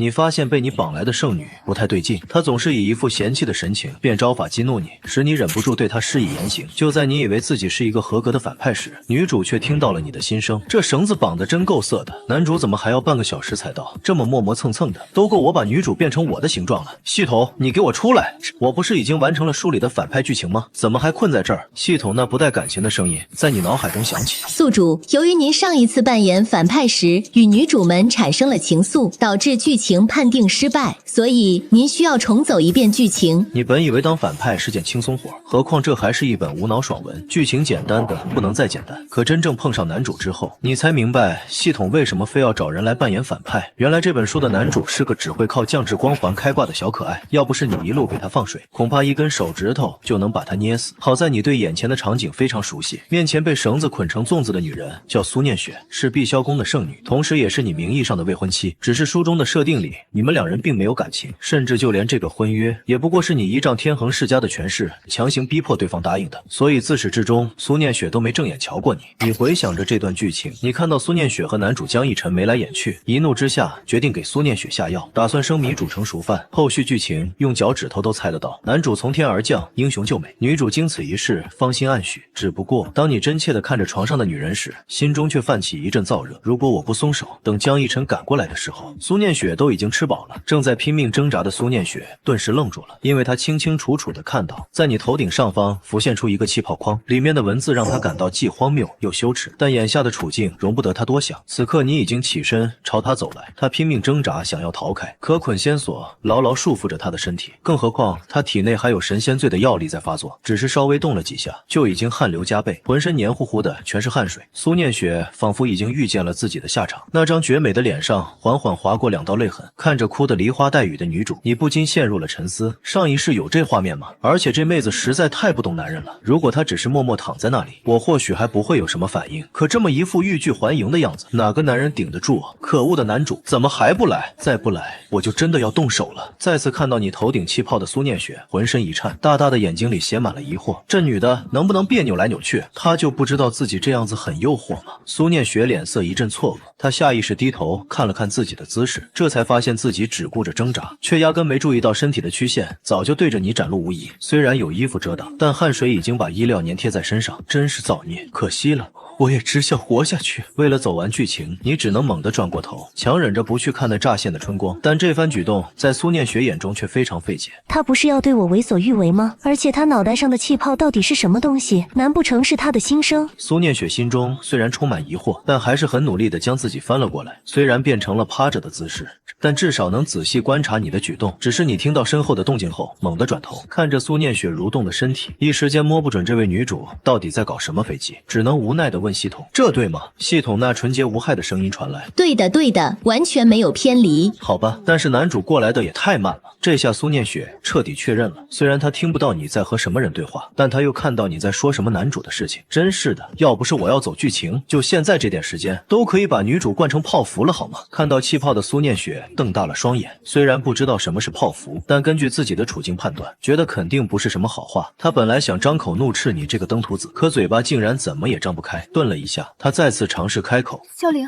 你发现被你绑来的圣女不太对劲，她总是以一副嫌弃的神情，便招法激怒你，使你忍不住对她施以严刑。就在你以为自己是一个合格的反派时，女主却听到了你的心声。这绳子绑得真够色的，男主怎么还要半个小时才到？这么磨磨蹭蹭的，都够我把女主变成我的形状了。系统，你给我出来！我不是已经完成了书里的反派剧情吗？怎么还困在这儿？系统那不带感情的声音在你脑海中响起。宿主，由于您上一次扮演反派时与女主们产生了情愫，导致剧情判定失败，所以您需要重走一遍剧情。你本以为当反派是件轻松活，何况这还是一本无脑爽文，剧情简单的不能再简单。可真正碰上男主之后，你才明白系统为什么非要找人来扮演反派。原来这本书的男主是个只会靠降智光环开挂的小可爱，要不是你一路给他放水，恐怕一根手指头就能把他捏死。好在你对眼前的场景非常熟悉，面前被绳子捆成粽子的女人叫苏念雪，是碧霄宫的圣女，同时也是你名义上的未婚妻。只是书中的设定里，你们两人并没有感情，甚至就连这个婚约也不过是你依仗天恒世家的权势强行逼迫对方答应的。所以自始至终，苏念雪都没正眼瞧过你。你回想着这段剧情，你看到苏念雪和男主江逸晨眉来眼去，一怒之下决定给苏念雪下药，打算生米煮成熟饭。后续剧情用脚趾头都猜得到，男主从天而降，英雄救美，女主经此一事芳心暗许。只不过当你真切地看着床上的女人时，心中却泛起一阵燥热。如果我不松手，等江逸晨赶过来的时候，苏念雪都已经吃饱了。正在拼命挣扎的苏念雪顿时愣住了，因为她清清楚楚地看到，在你头顶上方浮现出一个气泡框，里面的文字让她感到既荒谬又羞耻。但眼下的处境容不得她多想，此刻你已经起身朝她走来，她拼命挣扎想要逃开，可捆仙索牢牢束缚着她的身体，更何况她体内还有神仙醉的药力在发作，只是稍微动了几下，就已经汗流浃背，浑身黏糊糊的全是汗水。苏念雪仿佛已经预见了自己的下场，那张绝美的脸上缓缓划过两道泪痕，看着哭得梨花带雨的女主，你不禁陷入了沉思。上一世有这画面吗？而且这妹子实在太不懂男人了，如果她只是默默躺在那里，我或许还不会有什么反应，可这么一副欲拒还迎的样子，哪个男人顶得住啊？可恶的男主怎么还不来？再不来我就真的要动手了。再次看到你头顶气泡的苏念雪浑身一颤，大大的眼睛里写满了疑惑，这女的能不能别扭来扭去？她就不知道自己这样子很诱惑吗？苏念雪脸色一阵错愕，她下意识低头看了看自己的姿势，这才发现自己只顾着挣扎，却压根没注意到身体的曲线早就对着你展露无遗。虽然有衣服遮挡，但汗水已经把衣料粘贴在身上，真是造孽。可惜了，我也只想活下去。为了走完剧情，你只能猛地转过头，强忍着不去看那乍现的春光。但这番举动在苏念雪眼中却非常费解。他不是要对我为所欲为吗？而且他脑袋上的气泡到底是什么东西？难不成是他的心声？苏念雪心中虽然充满疑惑，但还是很努力地将自己翻了过来。虽然变成了趴着的姿势，但至少能仔细观察你的举动。只是你听到身后的动静后，猛地转头看着苏念雪蠕动的身体，一时间摸不准这位女主到底在搞什么飞机，只能无奈地问系统：这对吗？系统那纯洁无害的声音传来：对的对的，完全没有偏离。好吧，但是男主过来的也太慢了。这下苏念雪彻底确认了，虽然他听不到你在和什么人对话，但他又看到你在说什么男主的事情。真是的，要不是我要走剧情，就现在这点时间都可以把女主灌成泡芙了好吗？看到气泡的苏念雪瞪大了双眼，虽然不知道什么是泡芙，但根据自己的处境判断，觉得肯定不是什么好话。他本来想张口怒斥你这个登徒子，可嘴巴竟然怎么也张不开。顿了一下，他再次尝试开口：萧凌，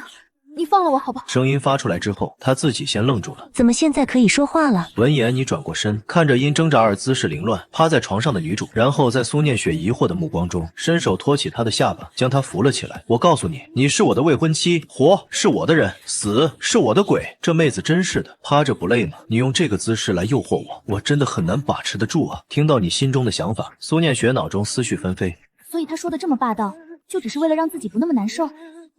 你放了我好不好？声音发出来之后，他自己先愣住了。怎么现在可以说话了？闻言，你转过身，看着因挣扎而姿势凌乱趴在床上的女主，然后在苏念雪疑惑的目光中，伸手托起她的下巴，将她扶了起来。我告诉你，你是我的未婚妻，活是我的人，死是我的鬼。这妹子真是的，趴着不累吗？你用这个姿势来诱惑我，我真的很难把持得住啊。听到你心中的想法，苏念雪脑中思绪纷飞。所以他说的这么霸道，就只是为了让自己不那么难受。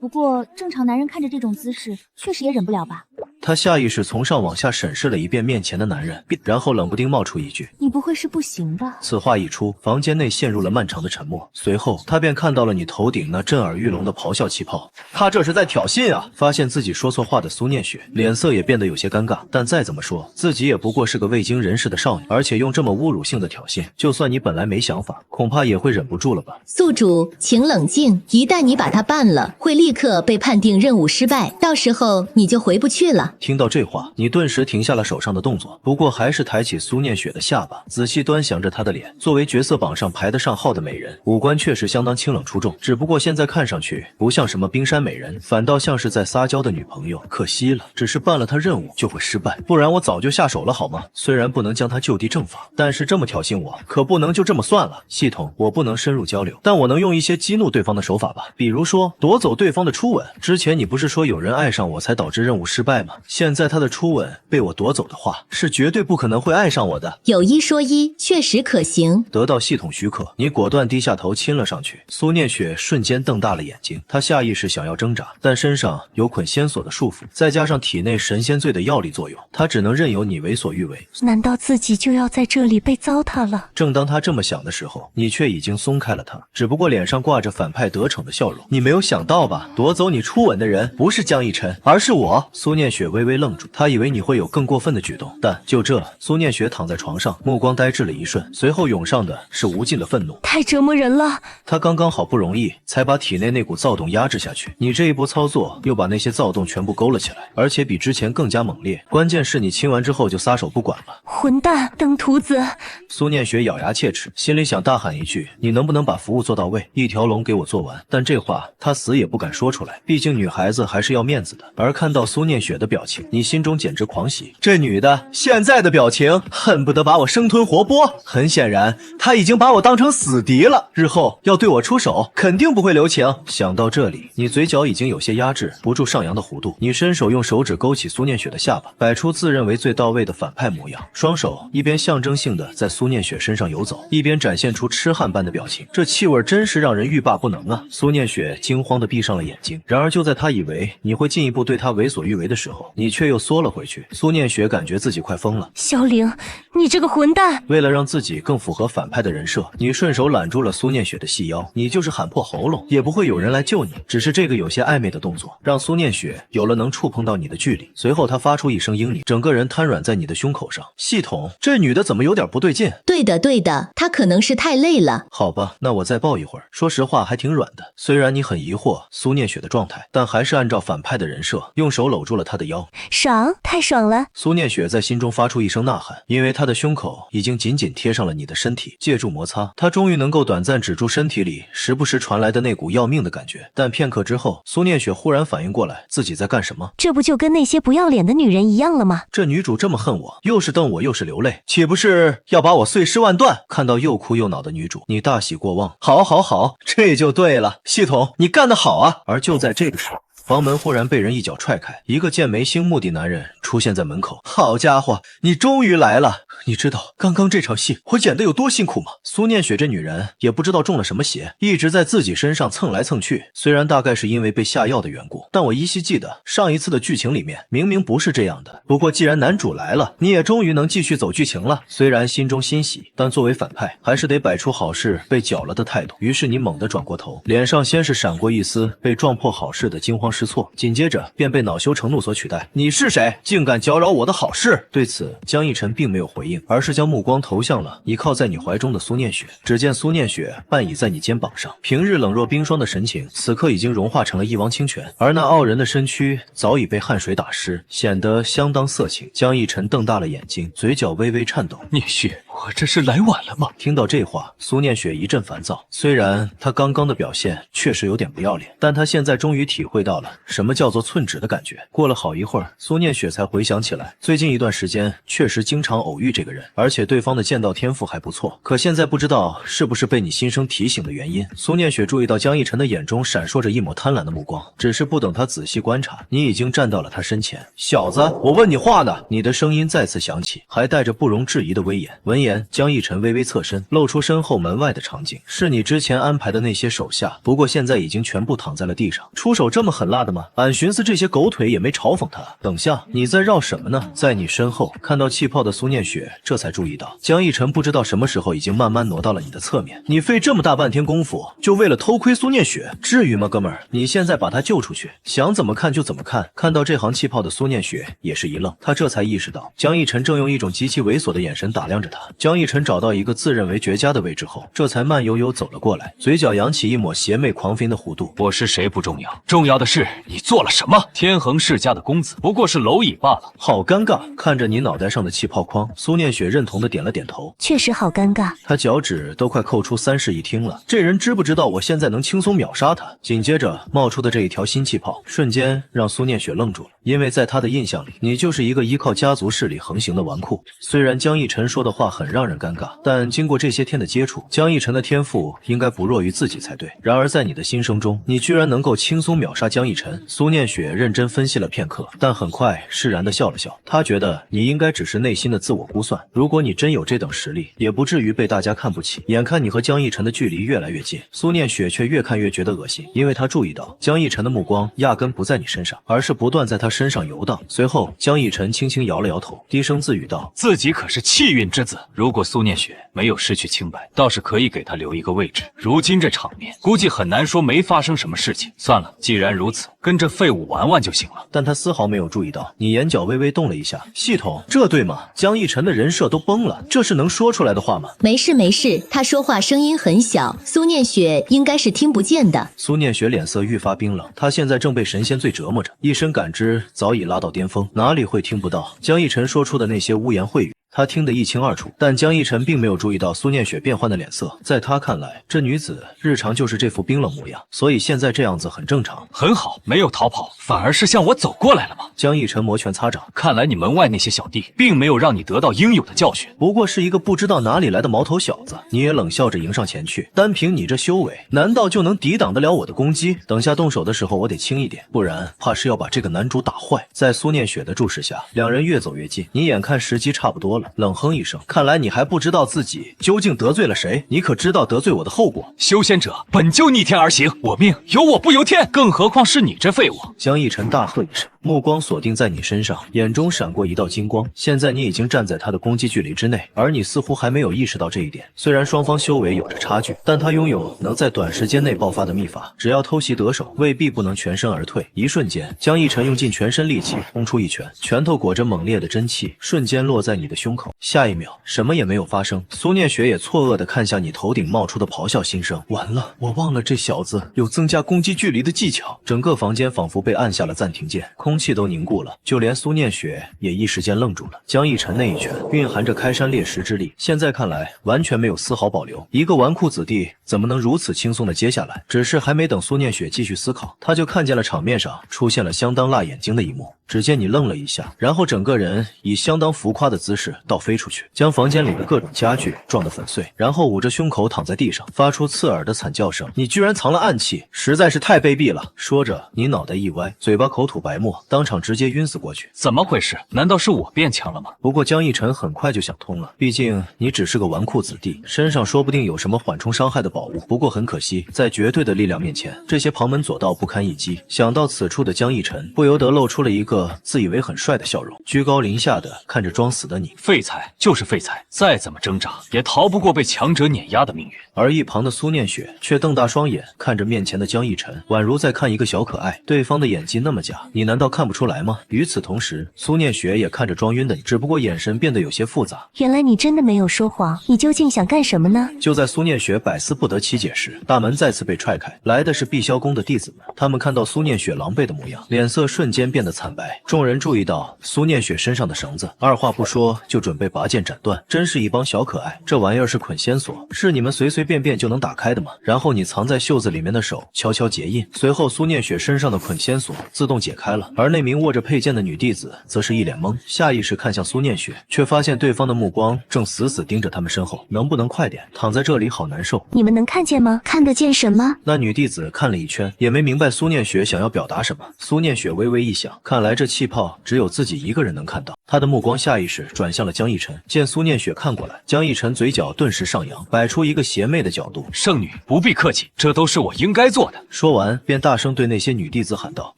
不过正常男人看着这种姿势，确实也忍不了吧。他下意识从上往下审视了一遍面前的男人，然后冷不丁冒出一句：你不会是不行吧？此话一出，房间内陷入了漫长的沉默。随后他便看到了你头顶那震耳欲聋的咆哮气泡。他这是在挑衅啊！发现自己说错话的苏念雪脸色也变得有些尴尬，但再怎么说自己也不过是个未经人事的少女，而且用这么侮辱性的挑衅，就算你本来没想法，恐怕也会忍不住了吧。宿主请冷静，一旦你把它办了，会立刻被判定任务失败，到时候你就回不去了。听到这话，你顿时停下了手上的动作，不过还是抬起苏念雪的下巴，仔细端详着她的脸，作为角色榜上排得上号的美人，五官确实相当清冷出众，只不过现在看上去不像什么冰山美人，反倒像是在撒娇的女朋友。可惜了，只是办了她任务就会失败，不然我早就下手了好吗？虽然不能将她就地正法，但是这么挑衅我，可不能就这么算了。系统，我不能深入交流，但我能用一些激怒对方的手法吧，比如说夺走对方的初吻。之前你不是说有人爱上我才导致任务失败吗？现在他的初吻被我夺走的话，是绝对不可能会爱上我的。有一说一，确实可行。得到系统许可，你果断低下头亲了上去。苏念雪瞬间瞪大了眼睛，她下意识想要挣扎，但身上有捆仙索的束缚，再加上体内神仙醉的药力作用，她只能任由你为所欲为。难道自己就要在这里被糟蹋了？正当她这么想的时候，你却已经松开了她，只不过脸上挂着反派得逞的笑容。你没有想到吧？夺走你初吻的人不是江逸晨，而是我。苏念雪微微愣住，她以为你会有更过分的举动，但就这，苏念雪躺在床上，目光呆滞了一瞬，随后涌上的是无尽的愤怒。太折磨人了！她刚刚好不容易才把体内那股躁动压制下去，你这一波操作又把那些躁动全部勾了起来，而且比之前更加猛烈。关键是你亲完之后就撒手不管了。混蛋，登徒子！苏念雪咬牙切齿，心里想大喊一句：你能不能把服务做到位，一条龙给我做完？但这话她死也不敢说出来，毕竟女孩子还是要面子的。而看到苏念雪的表情，你心中简直狂喜，这女的现在的表情恨不得把我生吞活剥。很显然她已经把我当成死敌了，日后要对我出手肯定不会留情。想到这里，你嘴角已经有些压制不住上扬的弧度，你伸手用手指勾起苏念雪的下巴，摆出自认为最到位的反派模样，双手一边象征性的在苏念雪身上游走，一边展现出痴汉般的表情，这气味真是让人欲罢不能啊！苏念雪惊慌的闭上了眼睛，然而就在她以为你会进一步对她为所欲为的时候，你却又缩了回去。苏念雪感觉自己快疯了。萧凌，你这个混蛋！为了让自己更符合反派的人设，你顺手揽住了苏念雪的细腰，你就是喊破喉咙也不会有人来救你。只是这个有些暧昧的动作让苏念雪有了能触碰到你的距离，随后她发出一声嘤咛，整个人瘫软在你的胸口上。系统，这女的怎么有点不对劲？对的对的，她可能是太累了。好吧，那我再抱一会儿。说实话还挺软的，虽然你很疑惑苏念雪的状态，但还是按照反派的人设用手搂住了她的腰。爽，太爽了！苏念雪在心中发出一声呐喊，因为她的胸口已经紧紧贴上了你的身体，借助摩擦，她终于能够短暂止住身体里时不时传来的那股要命的感觉。但片刻之后，苏念雪忽然反应过来自己在干什么，这不就跟那些不要脸的女人一样了吗？这女主这么恨我，又是瞪我又是流泪，岂不是要把我碎尸万段？看到又哭又恼的女主，你大喜过望，好好好，这就对了，系统你干得好啊！而就在这个时候，房门忽然被人一脚踹开，一个见眉星目的男人出现在门口。好家伙，你终于来了！你知道刚刚这场戏我演的有多辛苦吗？苏念雪这女人也不知道中了什么邪，一直在自己身上蹭来蹭去。虽然大概是因为被下药的缘故，但我依稀记得上一次的剧情里面明明不是这样的。不过既然男主来了，你也终于能继续走剧情了。虽然心中欣喜，但作为反派还是得摆出好事被搅了的态度。于是你猛地转过头，脸上先是闪过一丝被撞破好事的惊慌失措，紧接着便被恼羞成怒所取代。你是谁？竟敢搅扰我的好事？对此，江逸晨并没有回应，而是将目光投向了倚靠在你怀中的苏念雪。只见苏念雪半倚在你肩膀上，平日冷若冰霜的神情，此刻已经融化成了一汪清泉，而那傲人的身躯早已被汗水打湿，显得相当色情。江逸晨瞪大了眼睛，嘴角微微颤抖。念雪，我这是来晚了吗？听到这话，苏念雪一阵烦躁。虽然她刚刚的表现确实有点不要脸，但她现在终于体会到了什么叫做寸指的感觉。过了好一会儿，苏念雪才回想起来，最近一段时间确实经常偶遇这个人，而且对方的剑道天赋还不错。可现在不知道是不是被你心生提醒的原因，苏念雪注意到江逸晨的眼中闪烁着一抹贪婪的目光，只是不等他仔细观察，你已经站到了他身前。小子，我问你话呢！你的声音再次响起，还带着不容置疑的威严。闻言，江逸晨微微侧身，露出身后门外的场景，是你之前安排的那些手下，不过现在已经全部躺在了地上。出手这么狠辣的吗？俺寻思这些狗腿也没嘲讽他。等下，你在绕什么呢？在你身后看到气泡的苏念雪这才注意到，江逸晨不知道什么时候已经慢慢挪到了你的侧面。你费这么大半天功夫，就为了偷窥苏念雪，至于吗，哥们儿？你现在把他救出去，想怎么看就怎么看。看到这行气泡的苏念雪也是一愣，他这才意识到江逸晨正用一种极其猥琐的眼神打量着他。江逸晨找到一个自认为绝佳的位置后，这才慢悠悠走了过来，嘴角扬起一抹邪魅狂fin的弧度。我是谁不重要，重要的是你做了什么。天恒世家的公子不过是蝼蚁罢了。好尴尬，看着你脑袋上的气泡框，苏念雪认同的点了点头。确实好尴尬，他脚趾都快扣出3室一厅了，这人知不知道我现在能轻松秒杀他？紧接着冒出的这一条新气泡，瞬间让苏念雪愣住了，因为在他的印象里，你就是一个依靠家族势力横行的纨绔。虽然江逸晨说的话很让人尴尬，但经过这些天的接触，江逸晨的天赋应该不弱于自己才对。然而在你的心声中，你居然能够轻松秒杀江逸晨。苏念雪认真分析了片刻，但很快释然的笑了笑。他觉得你应该只是内心的自我估算，如果你真有这等实力，也不至于被大家看不起。眼看你和江逸晨的距离越来越近，苏念雪却越看越觉得恶心，因为他注意到江逸晨的目光压根不在你身上，而是不断在他身上游荡。随后江逸晨轻轻摇了摇头，低声自语道：自己可是气运之子，如果苏念雪没有失去清白，倒是可以给他留一个位置。如今这场面，估计很难说没发生什么事情。算了，既然如此，跟着废物玩玩就行了。但他丝毫没有注意到你眼角微微动了一下。系统，这对吗？江逸晨的人设都崩了，这是能说出来的话吗？没事没事，他说话声音很小，苏念雪应该是听不见的。苏念雪脸色愈发冰冷，她现在正被神仙罪折磨着，一身感知早已拉到巅峰，哪里会听不到江逸晨说出的那些污言秽语？他听得一清二楚，但江逸晨并没有注意到苏念雪变换的脸色。在他看来，这女子日常就是这副冰冷模样，所以现在这样子很正常。很好，没有逃跑，反而是向我走过来了吗？江逸晨摩拳擦掌，看来你门外那些小弟并没有让你得到应有的教训，不过是一个不知道哪里来的毛头小子。你也冷笑着迎上前去，单凭你这修为，难道就能抵挡得了我的攻击？等下动手的时候我得轻一点，不然怕是要把这个男主打坏。在苏念雪的注视下，两人越走越近，你眼看时机差不多了，冷哼一声，看来你还不知道自己究竟得罪了谁，你可知道得罪我的后果？修仙者本就逆天而行，我命由我不由天，更何况是你这废物！江逸晨大喝一声，目光锁定在你身上，眼中闪过一道金光。现在你已经站在他的攻击距离之内，而你似乎还没有意识到这一点。虽然双方修为有着差距，但他拥有能在短时间内爆发的秘法，只要偷袭得手，未必不能全身而退。一瞬间，江逸晨用尽全身力气轰出一拳，拳头裹着猛烈的真气，瞬间落在你的胸口。下一秒，什么也没有发生。苏念雪也错愕地看向你头顶冒出的咆哮心声。完了，我忘了这小子有增加攻击距离的技巧。整个房间仿佛被按下了暂停键，空气都凝固了，就连苏念雪也一时间愣住了。江逸晨那一拳蕴含着开山裂石之力，现在看来完全没有丝毫保留。一个纨绔子弟怎么能如此轻松地接下来？只是还没等苏念雪继续思考，他就看见了场面上出现了相当辣眼睛的一幕。只见你愣了一下，然后整个人以相当浮夸的姿势倒飞出去，将房间里的各种家具撞得粉碎，然后捂着胸口躺在地上，发出刺耳的惨叫声。你居然藏了暗器，实在是太卑鄙了！说着，你脑袋一歪，嘴巴口吐白沫，当场直接晕死过去。怎么回事？难道是我变强了吗？不过江逸晨很快就想通了，毕竟你只是个纨绔子弟，身上说不定有什么缓冲伤害的宝物。不过很可惜，在绝对的力量面前，这些旁门左道不堪一击。想到此处的江逸晨不由得露出了一个自以为很帅的笑容，居高临下的看着装死的你。废材就是废材，再怎么挣扎也逃不过被强者碾压的命运。而一旁的苏念雪却瞪大双眼看着面前的江逸晨，宛如在看一个小可爱。对方的演技那么假，你难道看不出来吗？与此同时，苏念雪也看着装晕的你，只不过眼神变得有些复杂。原来你真的没有说谎，你究竟想干什么呢？就在苏念雪百思不得其解时，大门再次被踹开，来的是碧霄宫的弟子们。他们看到苏念雪狼狈的模样，脸色瞬间变得惨白。众人注意到苏念雪身上的绳子，二话不说就准备拔剑斩断。真是一帮小可爱，这玩意儿是捆仙锁，是你们随随便便就能打开的吗？然后你藏在袖子里面的手悄悄结印，随后苏念雪身上的捆仙锁自动解开了，而那名握着佩剑的女弟子则是一脸懵，下意识看向苏念雪，却发现对方的目光正死死盯着他们身后。能不能快点？躺在这里好难受。你们能看见吗？看得见什么？那女弟子看了一圈，也没明白苏念雪想要表达什么。苏念雪微微一想，看来这气泡只有自己一个人能看到。他的目光下意识转向了江逸晨，见苏念雪看过来，江逸晨嘴角顿时上扬，摆出一个邪魅的角度。圣女不必客气，这都是我应该做的。说完便大声对那些女弟子喊道：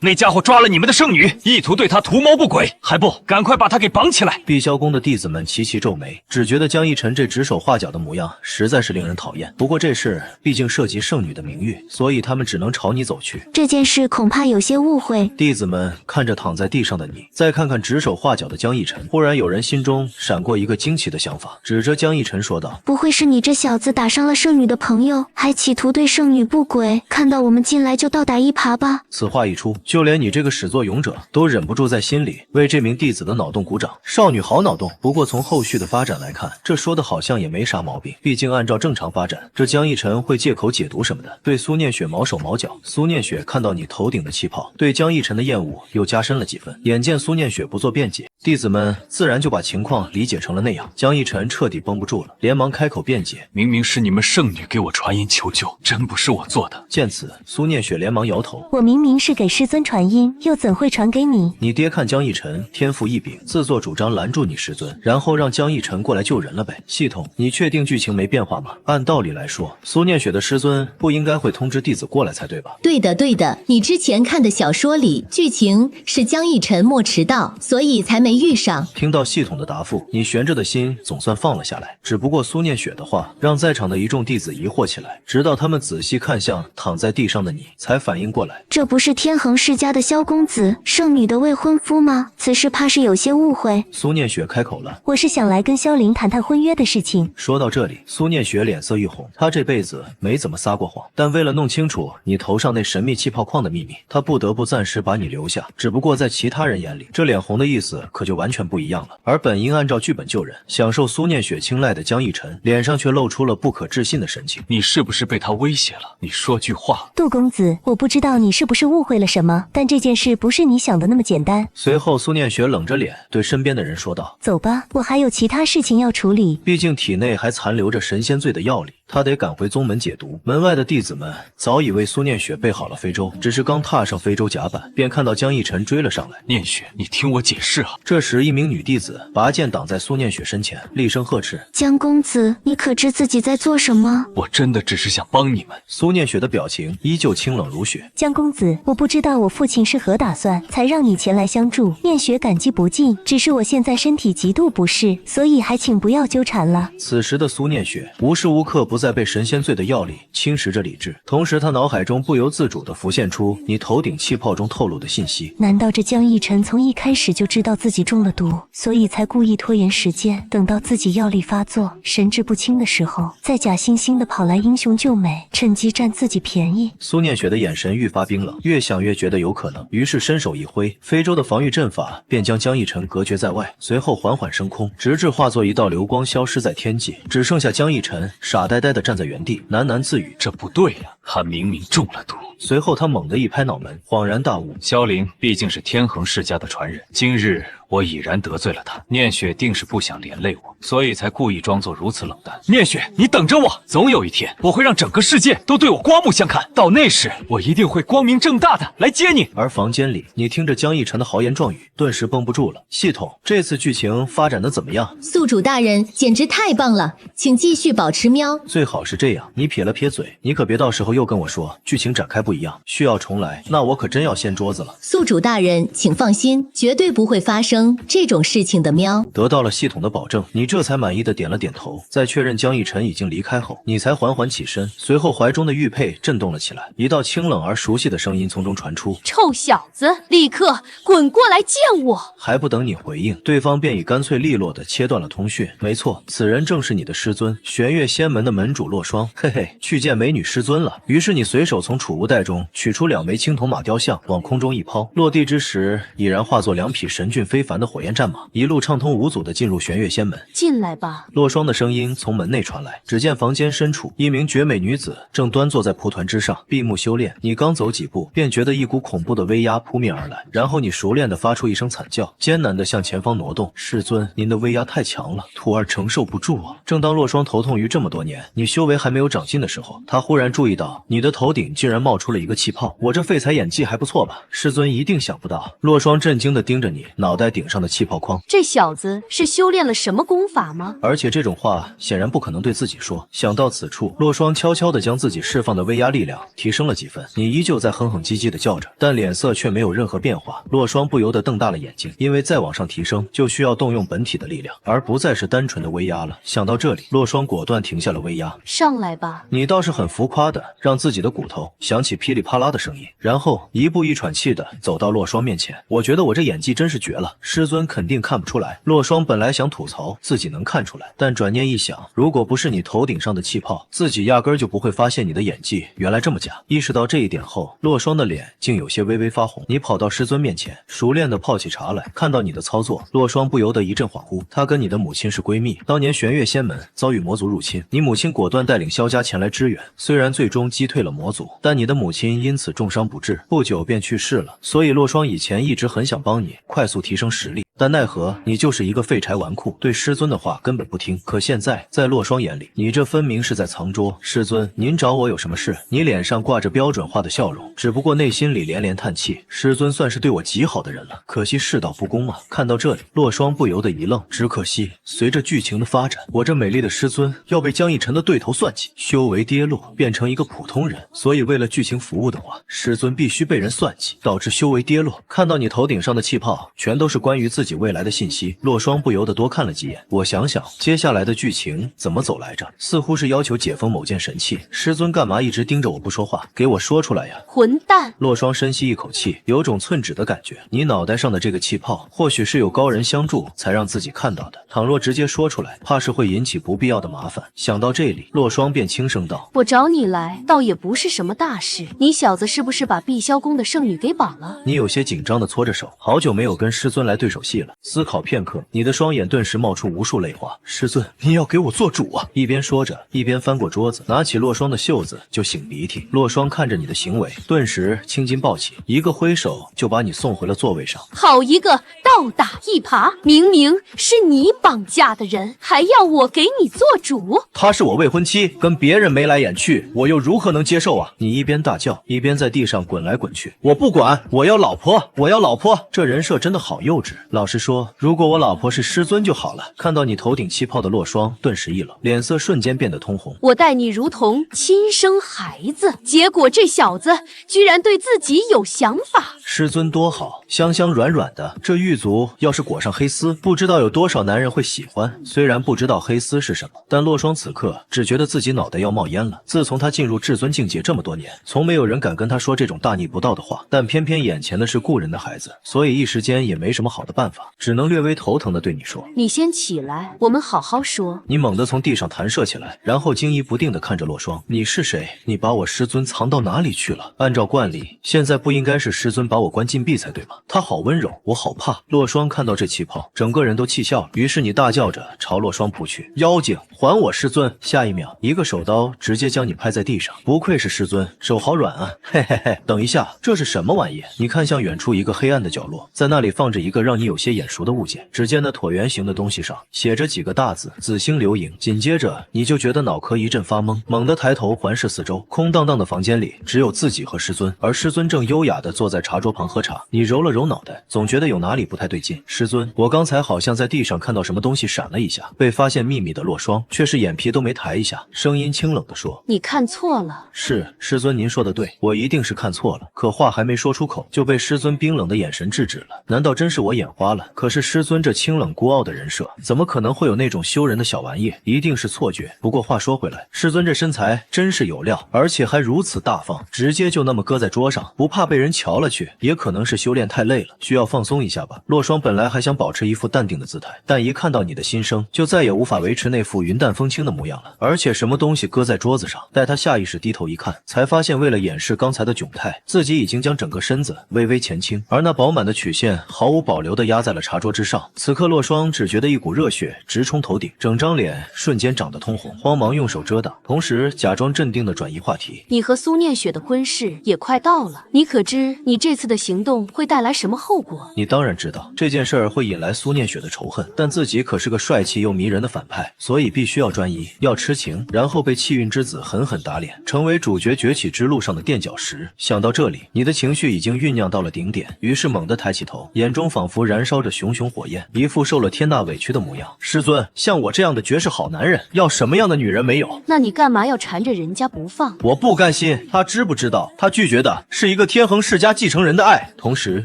那家伙抓了你们的圣女，意图对她图谋不轨，还不赶快把她给绑起来！碧霄宫的弟子们齐齐皱眉，只觉得江逸晨这指手画脚的模样实在是令人讨厌。不过这时事毕竟涉及圣女的名誉，所以他们只能朝你走去。这件事恐怕有些误会。弟子们看着躺在地上的你，再看看指手画脚的江逸晨，忽然有人心中闪过一个惊奇的想法，指着江逸晨说道：不会是你这小子打伤了圣女的朋友，还企图对圣女不轨，看到我们进来就倒打一耙吧？此话一出，就连你这个始作俑者都忍不住在心里为这名弟子的脑洞鼓掌。少女好脑洞，不过从后续的发展来看，这说的好像也没啥毛病。毕竟按照正常发展，这江逸晨会借口解毒什么的，对苏念雪毛手毛脚。苏念雪看到你头顶的气泡，对江逸晨的厌恶又加深了几分。眼见苏念雪不做辩解，弟子们自然就把情况理解成了那样。江逸晨彻底绷不住了，连忙开口辩解：明明是你们圣女给我传音求救，真不是我做的。见此，苏念雪连忙摇头：我明明是给师尊传音，又怎会传给你？你爹看江逸晨天赋异禀，自作主张拦住你师尊，然后让江逸晨过来救人了呗。系统，你确定剧情没变化吗？按道理来说，苏念雪的师尊不应该会通知弟子过来才对吧？对的，对的，你之前看的小说里剧情是江逸晨没迟到，所以才没遇上。听到系统的答复，你悬着的心总算放了下来。只不过苏念雪的话让在场的一众弟子疑惑起来，直到他们仔细看向躺在地上的你，才反应过来，这不是天恒世家的萧公子，圣女的未婚夫吗？此事怕是有些误会。苏念雪开口了：我是想来跟萧凌谈谈婚约的事情。说到这里，苏念雪脸色一红，她这辈子没怎么撒过谎，但为了弄清楚你头上那神秘气泡矿的秘密，她不得不暂时把你留下。只不过在其他人眼里，这脸红的意思可就完全不一样了。而本应按照剧本救人，享受苏念雪青睐的江逸晨，脸上却露出了不可置信的神情。你是不是被他威胁了？你说句话。杜公子，我不知道你是不是误会了什么，但这件事不是你想的那么简单。随后苏念雪冷着脸对身边的人说道：走吧，我还有其他事情要处理。毕竟体内还残留着神仙醉的药力，他得赶回宗门解毒。门外的弟子们早已为苏念雪备好了非洲，只是刚踏上非洲甲板，便看到江逸晨追了上来。念雪，你听我解释啊！这时一名女弟子拔剑挡在苏念雪身前，厉声呵斥：江公子，你可知自己在做什么？我真的只是想帮你们。苏念雪的表情依旧清冷如雪。江公子，我不知道我父亲是何打算，才让你前来相助。念雪感激不尽，只是我现在身体极度不适，所以还请不要纠缠了。此时的苏念雪无时无刻不在被神仙醉的药力侵蚀着理智，同时她脑海中不由自主地浮现出你头顶气泡中透露的信息。难道这江逸晨从一开始就知道自己中了毒，所以才故意拖延时间，等到自己药力发作、神志不清的时候，再假惺惺地跑来英雄救美，趁机占自己便宜？苏念雪的眼神愈发冰冷，越想越觉得有可能，于是伸手一挥，非洲的防御阵法便将江逸晨隔绝在外，随后缓缓升空，直至化作一道流光消失在天际，只剩下江逸晨傻呆呆地站在原地，喃喃自语：这不对呀，他明明中了毒。随后他猛地一拍脑门，恍然大悟：萧凌毕竟是天恒世家的传人，今日我已然得罪了他，念雪定是不想连累我，所以才故意装作如此冷淡。念雪，你等着我，总有一天我会让整个世界都对我刮目相看，到那时我一定会光明正大的来接你。而房间里，你听着江逸晨的豪言壮语，顿时绷不住了。系统，这次剧情发展的怎么样？宿主大人简直太棒了，请继续保持喵。最好是这样。你撇了撇嘴，你可别到时候又跟我说剧情展开不一样，需要重来，那我可真要掀桌子了。宿主大人请放心，绝对不会发生这种事情的喵。得到了系统的保证，你这才满意的点了点头。在确认江逸晨已经离开后，你才缓缓起身，随后怀中的玉佩震动了起来，一道清冷而熟悉的声音从中传出：臭小子，立刻滚过来见我！还不等你回应，对方便已干脆利落的切断了通讯。没错，此人正是你的师尊，玄月仙门的门主洛霜。嘿嘿，去见美女师尊了。于是你随手从储物袋中取出2枚青铜马雕像，往空中一抛，落地之时已然化作2匹神骏非凡的火焰战马，一路畅通无阻地进入玄月仙门。进来吧。洛霜的声音从门内传来，只见房间深处，一名绝美女子正端坐在蒲团之上，闭目修炼。你刚走几步，便觉得一股恐怖的威压扑面而来，然后你熟练地发出一声惨叫，艰难地向前方挪动。师尊，您的威压太强了，徒儿承受不住啊！正当洛霜头痛于这么多年，你修为还没有长进的时候，他忽然注意到你的头顶竟然冒出了一个气泡。我这废材演技还不错吧？师尊一定想不到。洛霜震惊地盯着你，脑袋顶上的气泡框。这小子是修炼了什么功法吗？而且这种话显然不可能对自己说。想到此处，洛霜悄悄地将自己释放的威压力量提升了几分。你依旧在哼哼唧唧地叫着，但脸色却没有任何变化。洛霜不由得瞪大了眼睛，因为再往上提升就需要动用本体的力量，而不再是单纯的威压了。想到这里，洛霜果断停下了威压。上来吧。你倒是很浮夸的，让自己的骨头响起噼里啪啦的声音，然后一步一喘气的走到洛霜面前。我觉得我这演技真是绝了，师尊肯定看不出来。洛霜本来想吐槽自己能看出来，但转念一想，如果不是你头顶上的气泡，自己压根儿就不会发现你的演技原来这么假。意识到这一点后，洛霜的脸竟有些微微发红。你跑到师尊面前，熟练的泡起茶来。看到你的操作，洛霜不由得一阵恍惚。她跟你的母亲是闺蜜，当年玄月仙门遭遇魔族入侵，你母亲果断带领萧家前来支援，虽然最终击退了魔族，但你的母亲因此重伤不治，不久便去世了。所以洛霜以前一直很想帮你快速提升实力，但奈何你就是一个废柴纨绔，对师尊的话根本不听。可现在在洛霜眼里，你这分明是在藏拙。师尊，您找我有什么事？你脸上挂着标准化的笑容，只不过内心里连连叹气。师尊算是对我极好的人了，可惜世道不公啊。看到这里，洛霜不由得一愣，只可惜随着剧情的发展，我这美丽的师尊要被江逸晨的对头算计，修为跌落，变成一个普通人。所以为了剧情服务的话，师尊必须被人算计，导致修为跌落。看到你头顶上的气泡，全都是关于自己未来的信息。洛霜不由得多看了几眼。我想想，接下来的剧情怎么走来着？似乎是要求解封某件神器。师尊干嘛一直盯着我不说话？给我说出来呀！混蛋！洛霜深吸一口气，有种寸指的感觉。你脑袋上的这个气泡，或许是有高人相助才让自己看到的。倘若直接说出来，怕是会引起不必要的麻烦。想到这里，洛霜便轻声道：“我找你来，倒也不是什么大事。你小子是不是把碧霄宫的圣女给绑了？”你有些紧张的搓着手，好久没有跟师尊来对手戏了。思考片刻，你的双眼顿时冒出无数泪花。师尊，你要给我做主啊！一边说着，一边翻过桌子，拿起洛霜的袖子就擤鼻涕。洛霜看着你的行为，顿时青筋暴起，一个挥手就把你送回了座位上。好一个倒打一耙！明明是你绑架的人，还要我给你做主？她是我未婚妻，跟别人眉来眼去，我又如何能接受啊？你一边大叫，一边在地上滚来滚去。我不管，我要老婆，我要老婆！这人设真的好幼稚。老实说，如果我老婆是师尊就好了。看到你头顶气泡的洛霜顿时一冷，脸色瞬间变得通红。我待你如同亲生孩子，结果这小子居然对自己有想法。师尊多好，香香软软的，这玉足要是裹上黑丝，不知道有多少男人会喜欢。虽然不知道黑丝是什么，但洛霜此刻只觉得自己脑袋要冒烟了。自从他进入至尊境界这么多年，从没有人敢跟他说这种大逆不道的话，但偏偏眼前的是故人的孩子，所以一时间也没什么好的办法，只能略微头疼的对你说：“你先起来，我们好好说。”你猛地从地上弹射起来，然后惊疑不定地看着洛霜：“你是谁？你把我师尊藏到哪里去了？按照惯例，现在不应该是师尊把我关禁闭才对吗？他好温柔，我好怕。”洛霜看到这气泡，整个人都气笑了。于是你大叫着朝洛霜扑去：“妖精，还我师尊！”下一秒，一个手刀直接将你拍在地上。不愧是师尊，手好软啊！嘿嘿嘿，等一下，这是什么玩意？你看向远处一个黑暗的角落，在那里放着一个让你有些眼熟的物件。只见那椭圆形的东西上写着几个大字：紫星流萤。紧接着你就觉得脑壳一阵发懵，猛地抬头环视四周，空荡荡的房间里只有自己和师尊，而师尊正优雅地坐在茶桌旁喝茶。你揉了揉脑袋，总觉得有哪里不太对劲。师尊，我刚才好像在地上看到什么东西闪了一下。被发现秘密的洛霜却是眼皮都没抬一下，声音清冷地说：“你看错了。”是，师尊您说的对，我一定是看错了。可话还没说出口，就被师尊冰冷的眼神制止了。难道真是我眼花了？可是师尊这清冷孤傲的人设，怎么可能会有那种羞人的小玩意？一定是错觉。不过话说回来，师尊这身材真是有料，而且还如此大方，直接就那么搁在桌上，不怕被人瞧了去。也可能是修炼太累了，需要放松一下吧。洛霜本来还想保持一副淡定的姿态，但一看到你的心声，就再也无法维持那副云淡风轻的模样了。而且什么东西搁在桌子上，待他下意识低头一看，才发现为了掩饰刚才的窘态，自己已经将整个身子微微前倾，而那饱满的曲线毫无保留地压在了茶桌之上。此刻洛霜只觉得一股热血直冲头顶，整张脸瞬间长得通红，慌忙用手遮挡，同时假装镇定地转移话题：“你和苏念雪的婚事也快到了，你可知你这次的行动会带来什么后果？”你当然知道这件事儿会引来苏念雪的仇恨，但自己可是个帅气又迷人的反派，所以必须要专一，要痴情，然后被气运之子狠狠打脸，成为主角崛起之路上的垫脚石。想到这里，你的情绪已经酝酿到了顶点，于是猛地抬起头，眼中仿佛燃烧着熊熊火焰，一副受了天大委屈的模样。师尊，像我这样的绝世好男人，要什么样的女人没有？那你干嘛要缠着人家不放？我不甘心，他知不知道，他拒绝的是一个天恒世家继承人的爱。同时，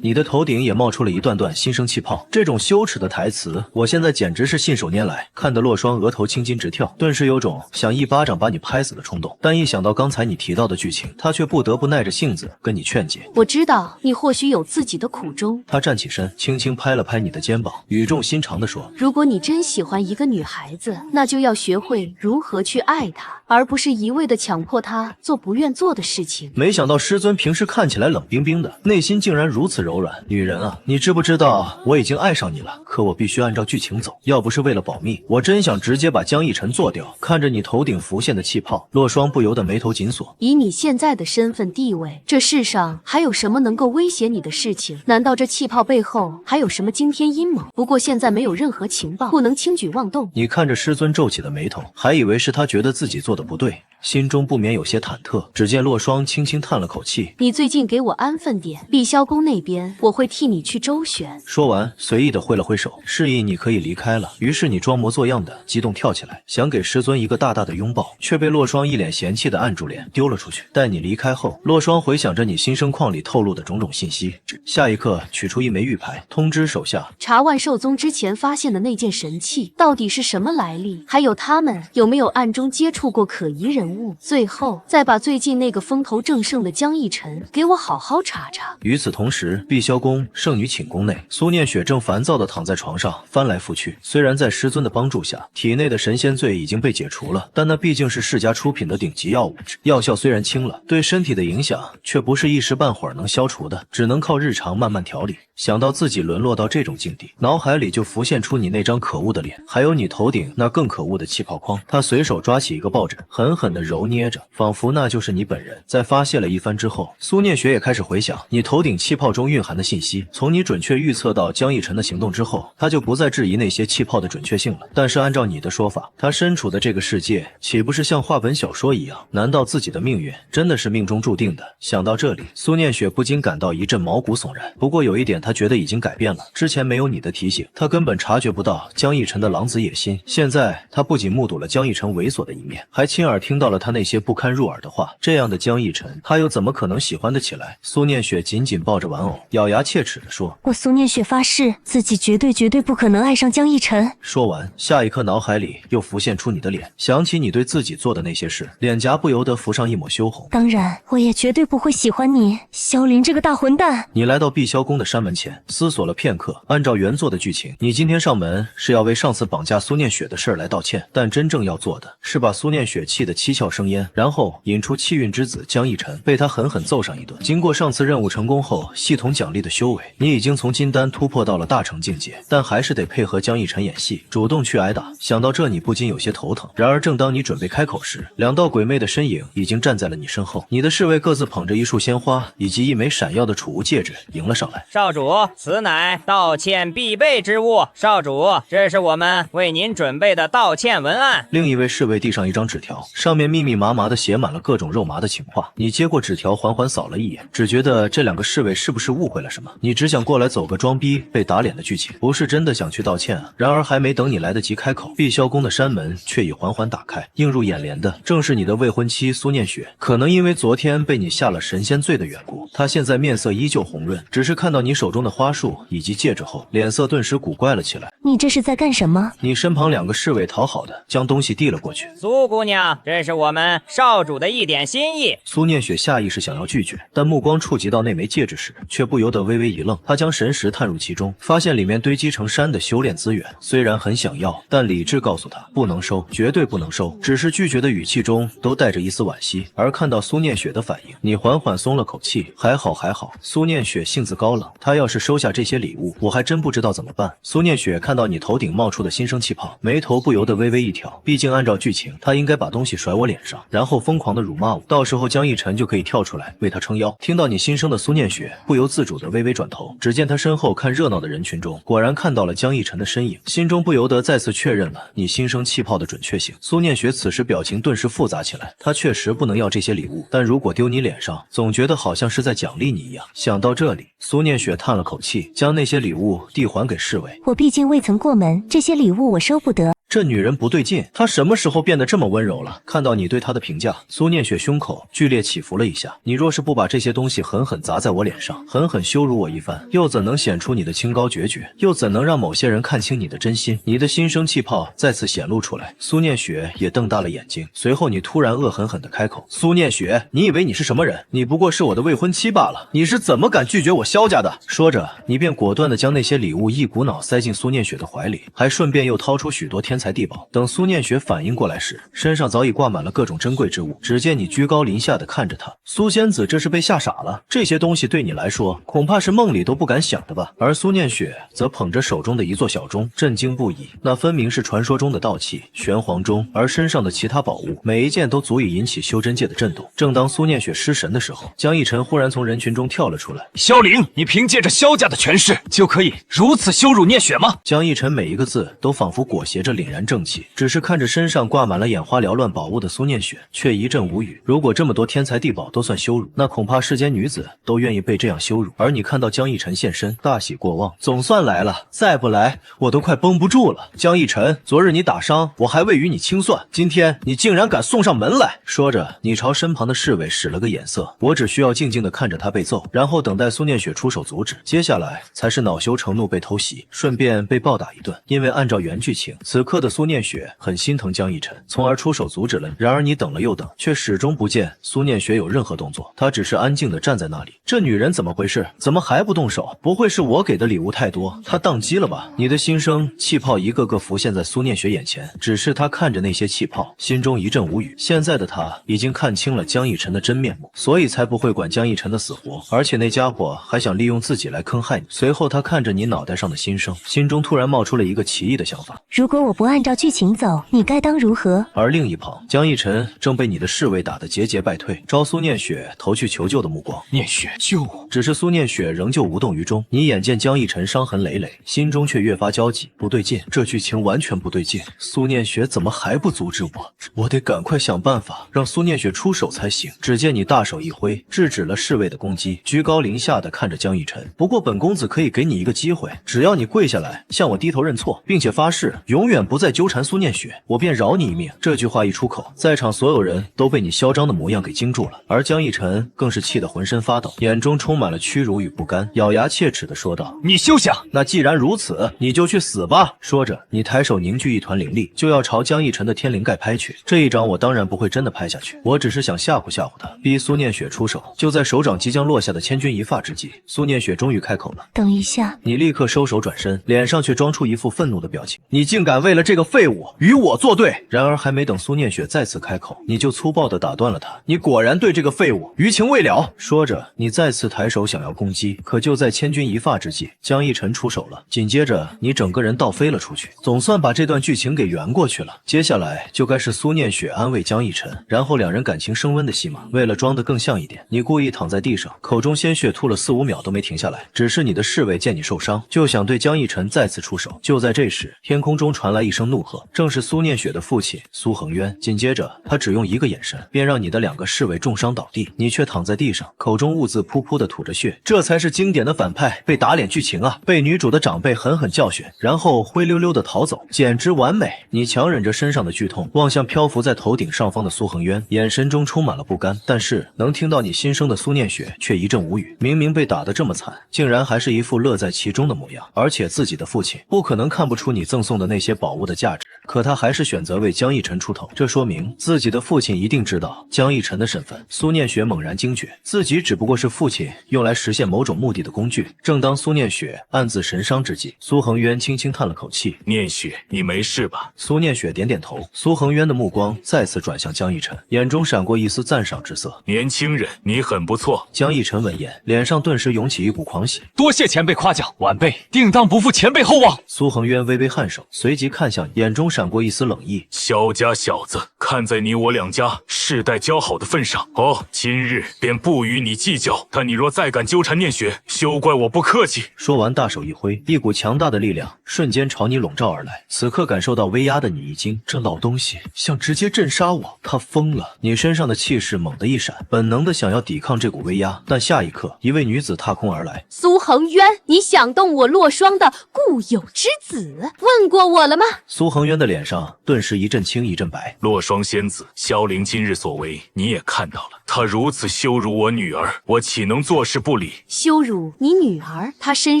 你的头顶也冒出了一段段新生气泡。这种羞耻的台词，我现在简直是信手拈来，看得洛霜额头青筋直跳，顿时有种想一巴掌把你拍死的冲动。但一想到刚才你提到的剧情，他却不得不耐着性子跟你劝解。我知道你或许有自己的苦衷。他站起身，轻轻拍了拍你的肩膀，语重心长地说：如果你真喜欢一个女孩子，那就要学会如何去爱她，而不是一味的强迫她做不愿做的事情。没想到师尊平时看起来冷冰冰的，内心竟然如此柔软。女人啊，你知不知道我已经爱上你了？可我必须按照剧情走，要不是为了保密，我真想直接把江逸晨做掉。看着你头顶浮现的气泡，洛霜不由得眉头紧锁。以你现在的身份地位，这世上还有什么能够威胁你的事情？难道这气泡背后还有什么惊天阴谋？不过现在没有任何情报，不能轻举妄动。你看着师尊皱起的眉头，还以为是他觉得自己做的不对，心中不免有些忐忑。只见洛霜轻轻叹了口气：你最近给我安分点，碧霄宫那边我会替你去周旋。说完，随意的挥了挥手，示意你可以离开了。于是你装模作样的激动跳起来，想给师尊一个大大的拥抱，却被洛霜一脸嫌弃的按住脸，丢了出去。待你离开后，洛霜回想着你心声框里透露的种种信息，下一刻取出一枚玉牌，通知手下查万寿宗之前发现的那件神器到底是什么来历，还有他们有没有暗中接触过可疑人物。最后再把最近那个风头正盛的江逸晨给我好好查查。与此同时，碧霄宫圣女寝宫内，苏念雪正烦躁地躺在床上翻来覆去。虽然在师尊的帮助下，体内的神仙罪已经被解除了，但那毕竟是世家出品的顶级药物，药效虽然轻了，对身体的影响却不是一时半会儿能消除的，只能靠日常慢慢调理。想到自己沦落到这种境地，脑海里就浮现出你那张可恶的脸，还有你头顶那更可恶的气泡框。他随手抓起一个抱枕，狠狠地揉捏着，仿佛那就是你本人。在发泄了一番之后，苏念雪也开始回想你头顶气泡中蕴含的信息。从你准确预测到江逸晨的行动之后，他就不再质疑那些气泡的准确性了。但是按照你的说法，他身处的这个世界岂不是像话本小说一样？难道自己的命运真的是命中注定的？想到这里，苏念雪不禁感到一阵毛骨悚然。不过有一点，他觉得已经改变了。之前没有你的提醒，他根本察觉不到江逸晨的狼子野心。现在他不仅目睹了江逸晨猥琐的一面，还亲耳听到了他那些不堪入耳的话。这样的江逸晨，他又怎么可能喜欢得起来？苏念雪紧紧抱着玩偶，咬牙切齿地说：我苏念雪发誓，自己绝对不可能爱上江逸晨。说完，下一刻脑海里又浮现出你的脸，想起你对自己做的那些事，脸颊不由得浮上一抹羞红。当然，我也绝对不会喜欢你，萧林这个大混蛋。你来到碧霄宫的山门前，思索了片刻，按照原作的剧情，你今天上门是要为上次绑架苏念雪的事儿来道歉，但真正要做的是把苏念雪气得七窍生烟，然后引出气运之子江逸晨，被他狠狠揍上一顿。经过上次任务成功后系统奖励的修为，你已经从金丹突破到了大成境界，但还是得配合江逸晨演戏，主动去挨打。想到这，你不禁有些头疼。然而正当你准备开口时，两道鬼魅的身影已经站在了你身后，你的侍卫各自捧着一束鲜花以及一枚闪耀的储物戒指迎了上来。少主，此乃道歉必备之物。少主，这是我们为您准备的道歉文案。另一位侍卫递上一张纸条，上面密密麻麻的写满了各种肉麻的情话。你接过纸条，缓缓扫了一眼，只觉得这两个侍卫是不是误会了什么？你只想过来走个装逼被打脸的剧情，不是真的想去道歉啊。然而还没等你来得及开口，碧霄宫的山门却已缓缓打开，映入眼帘的正是你的未婚妻苏念雪。可能因为昨天被你下了神仙罪的缘故，她现在面色依旧红润，只是看到你手中的花束以及戒指后，脸色顿时古怪了起来。你这是在干什么？你身旁两个侍卫讨好的将东西递了过去。苏姑娘，这是我们少主的一点心意。苏念雪下意识想要拒绝，但目光触及到那枚戒指时，却不由得微微一愣。她将神识探入其中，发现里面堆积成山的修炼资源。虽然很想要，但理智告诉她不能收，绝对不能收。只是拒绝的语气中都带着一丝惋惜。而看到苏念雪的反应，你缓缓松了口气。还好，苏念雪性子高冷，她要是收下这些礼物，我还真不知道怎么办。苏念雪看到你头顶冒出的新生气泡，眉头不由得微微一挑。毕竟按照剧情，她应该把东西甩我我脸上，然后疯狂的辱骂我，到时候江逸晨就可以跳出来为他撑腰。听到你心声的苏念雪不由自主的微微转头，只见他身后看热闹的人群中，果然看到了江逸晨的身影，心中不由得再次确认了你心生气泡的准确性。苏念雪此时表情顿时复杂起来，她确实不能要这些礼物，但如果丢你脸上，总觉得好像是在奖励你一样。想到这里，苏念雪叹了口气，将那些礼物递还给侍卫。我毕竟未曾过门，这些礼物我收不得。这女人不对劲，她什么时候变得这么温柔了？看到你对她的评价，苏念雪胸口剧烈起伏了一下。你若是不把这些东西狠狠砸在我脸上，狠狠羞辱我一番，又怎能显出你的清高决绝？又怎能让某些人看清你的真心？你的心生气泡再次显露出来，苏念雪也瞪大了眼睛。随后你突然恶狠狠地开口：“苏念雪，你以为你是什么人？你不过是我的未婚妻罢了，你是怎么敢拒绝我萧家的？”说着，你便果断地将那些礼物一股脑塞进苏念雪的怀里，还顺便又掏出许多天才地宝。等苏念雪反应过来时，身上早已挂满了各种珍贵之物。只见你居高临下的看着她，苏仙子这是被吓傻了。这些东西对你来说，恐怕是梦里都不敢想的吧？而苏念雪则捧着手中的一座小钟，震惊不已。那分明是传说中的道器玄黄钟，而身上的其他宝物，每一件都足以引起修真界的震动。正当苏念雪失神的时候，江逸晨忽然从人群中跳了出来。萧凌，你凭借着萧家的权势，就可以如此羞辱聂雪吗？江逸晨每一个字都仿佛裹挟着凛然正气，只是看着身上挂满了眼花缭乱宝物的苏念雪，却一阵无语。如果这么多天才地宝都算羞辱，那恐怕世间女子都愿意被这样羞辱。而你看到江逸晨现身，大喜过望，总算来了，再不来我都快绷不住了。江逸晨，昨日你打伤我还未与你清算，今天你竟然敢送上门来！说着，你朝身旁的侍卫使了个眼色，我只需要静静地看着他被揍，然后等待苏念雪出手阻止，接下来才是恼羞成怒被偷袭，顺便被暴打一顿。因为按照原剧情，此刻的苏念雪很心疼江逸晨，从而出手阻止了你。然而你等了又等，却始终不见苏念雪有任何动作，她只是安静地站在那里。这女人怎么回事？怎么还不动手？不会是我给的礼物太多，她宕机了吧？你的心声气泡一个个浮现在苏念雪眼前，只是她看着那些气泡，心中一阵无语。现在的她已经看清了江逸晨的真面目，所以才不会管江逸晨的死活，而且那家伙还想利用自己来坑害你。随后她看着你脑袋上的心声，心中突然冒出了一个奇异的想法：如果我不按照剧情走，你该当如何？而另一旁，江逸晨正被你的侍卫打得节节败退，朝苏念雪投去求救的目光。聂雪，救我！只是苏念雪仍旧无动于衷。你眼见江逸晨伤痕累累，心中却越发焦急。不对劲，这剧情完全不对劲。苏念雪怎么还不阻止我？我得赶快想办法让苏念雪出手才行。只见你大手一挥，制止了侍卫的攻击，居高临下的看着江逸晨。不过本公子可以给你一个机会，只要你跪下来向我低头认错，并且发誓永远不再纠缠苏念雪，我便饶你一命。这句话一出口，在场所有人都被你嚣张的模样给惊住了，而江逸晨更是气得浑身发抖，眼中充满了屈辱与不甘，咬牙切齿地说道：“你休想！那既然如此，你就去死吧！”说着，你抬手凝聚一团灵力，就要朝江逸晨的天灵盖拍去。这一掌我当然不会真的拍下去，我只是想吓唬吓唬他，逼苏念雪出手。就在手掌即将落下的千钧一发之际，苏念雪终于开口了：“等一下！”你立刻收手转身，脸上却装出一副愤怒的表情。你竟敢为了这个废物与我作对！然而还没等苏念雪再次开口，你就粗暴地打断了他。你果然对这个废物余情未了。说着，你再次抬手想要攻击，可就在千钧一发之际，江逸晨出手了。紧接着，你整个人倒飞了出去，总算把这段剧情给圆过去了。接下来就该是苏念雪安慰江逸晨，然后两人感情升温的戏码。为了装得更像一点，你故意躺在地上，口中鲜血吐了4-5秒都没停下来。只是你的侍卫见你受伤，就想对江逸晨再次出手。就在这时，天空中传来一声怒喝，正是苏念雪的父亲苏恒渊。紧接着，他只用一个眼神，便让你的2个侍卫重伤倒地，你却躺在地上，口中兀自噗噗的吐着血。这才是经典的反派被打脸剧情啊！被女主的长辈狠狠教训，然后灰溜溜的逃走，简直完美。你强忍着身上的剧痛，望向漂浮在头顶上方的苏恒渊，眼神中充满了不甘。但是能听到你心声的苏念雪却一阵无语，明明被打得这么惨，竟然还是一副乐在其中的模样。而且自己的父亲不可能看不出你赠送的那些宝物的价值，可他还是选择为江逸晨出头，这说明自己的父亲一定知道江逸晨的身份。苏念雪猛然惊觉，自己只不过是父亲用来实现某种目的的工具。正当苏念雪暗自神伤之际，苏恒渊轻轻叹了口气：“念雪，你没事吧？”苏念雪点点头。苏恒渊的目光再次转向江逸晨，眼中闪过一丝赞赏之色：“年轻人，你很不错。”江逸晨闻言，脸上顿时涌起一股狂喜：“多谢前辈夸奖，晚辈定当不负前辈厚望。”苏恒渊微微颔首，随即看向向你，眼中闪过一丝冷意。萧家小子，看在你我两家世代交好的份上，今日便不与你计较。但你若再敢纠缠念雪，休怪我不客气。说完，大手一挥，一股强大的力量瞬间朝你笼罩而来。此刻感受到威压的你一惊，这老东西想直接镇杀我，他疯了！你身上的气势猛地一闪，本能的想要抵抗这股威压，但下一刻，一位女子踏空而来。苏恒渊，你想动我洛霜的固有之子，问过我了吗？苏恒渊的脸上顿时一阵青一阵白。洛霜仙子，萧凌今日所为，你也看到了，他如此羞辱我女儿，我岂能坐视不理？羞辱你女儿？她身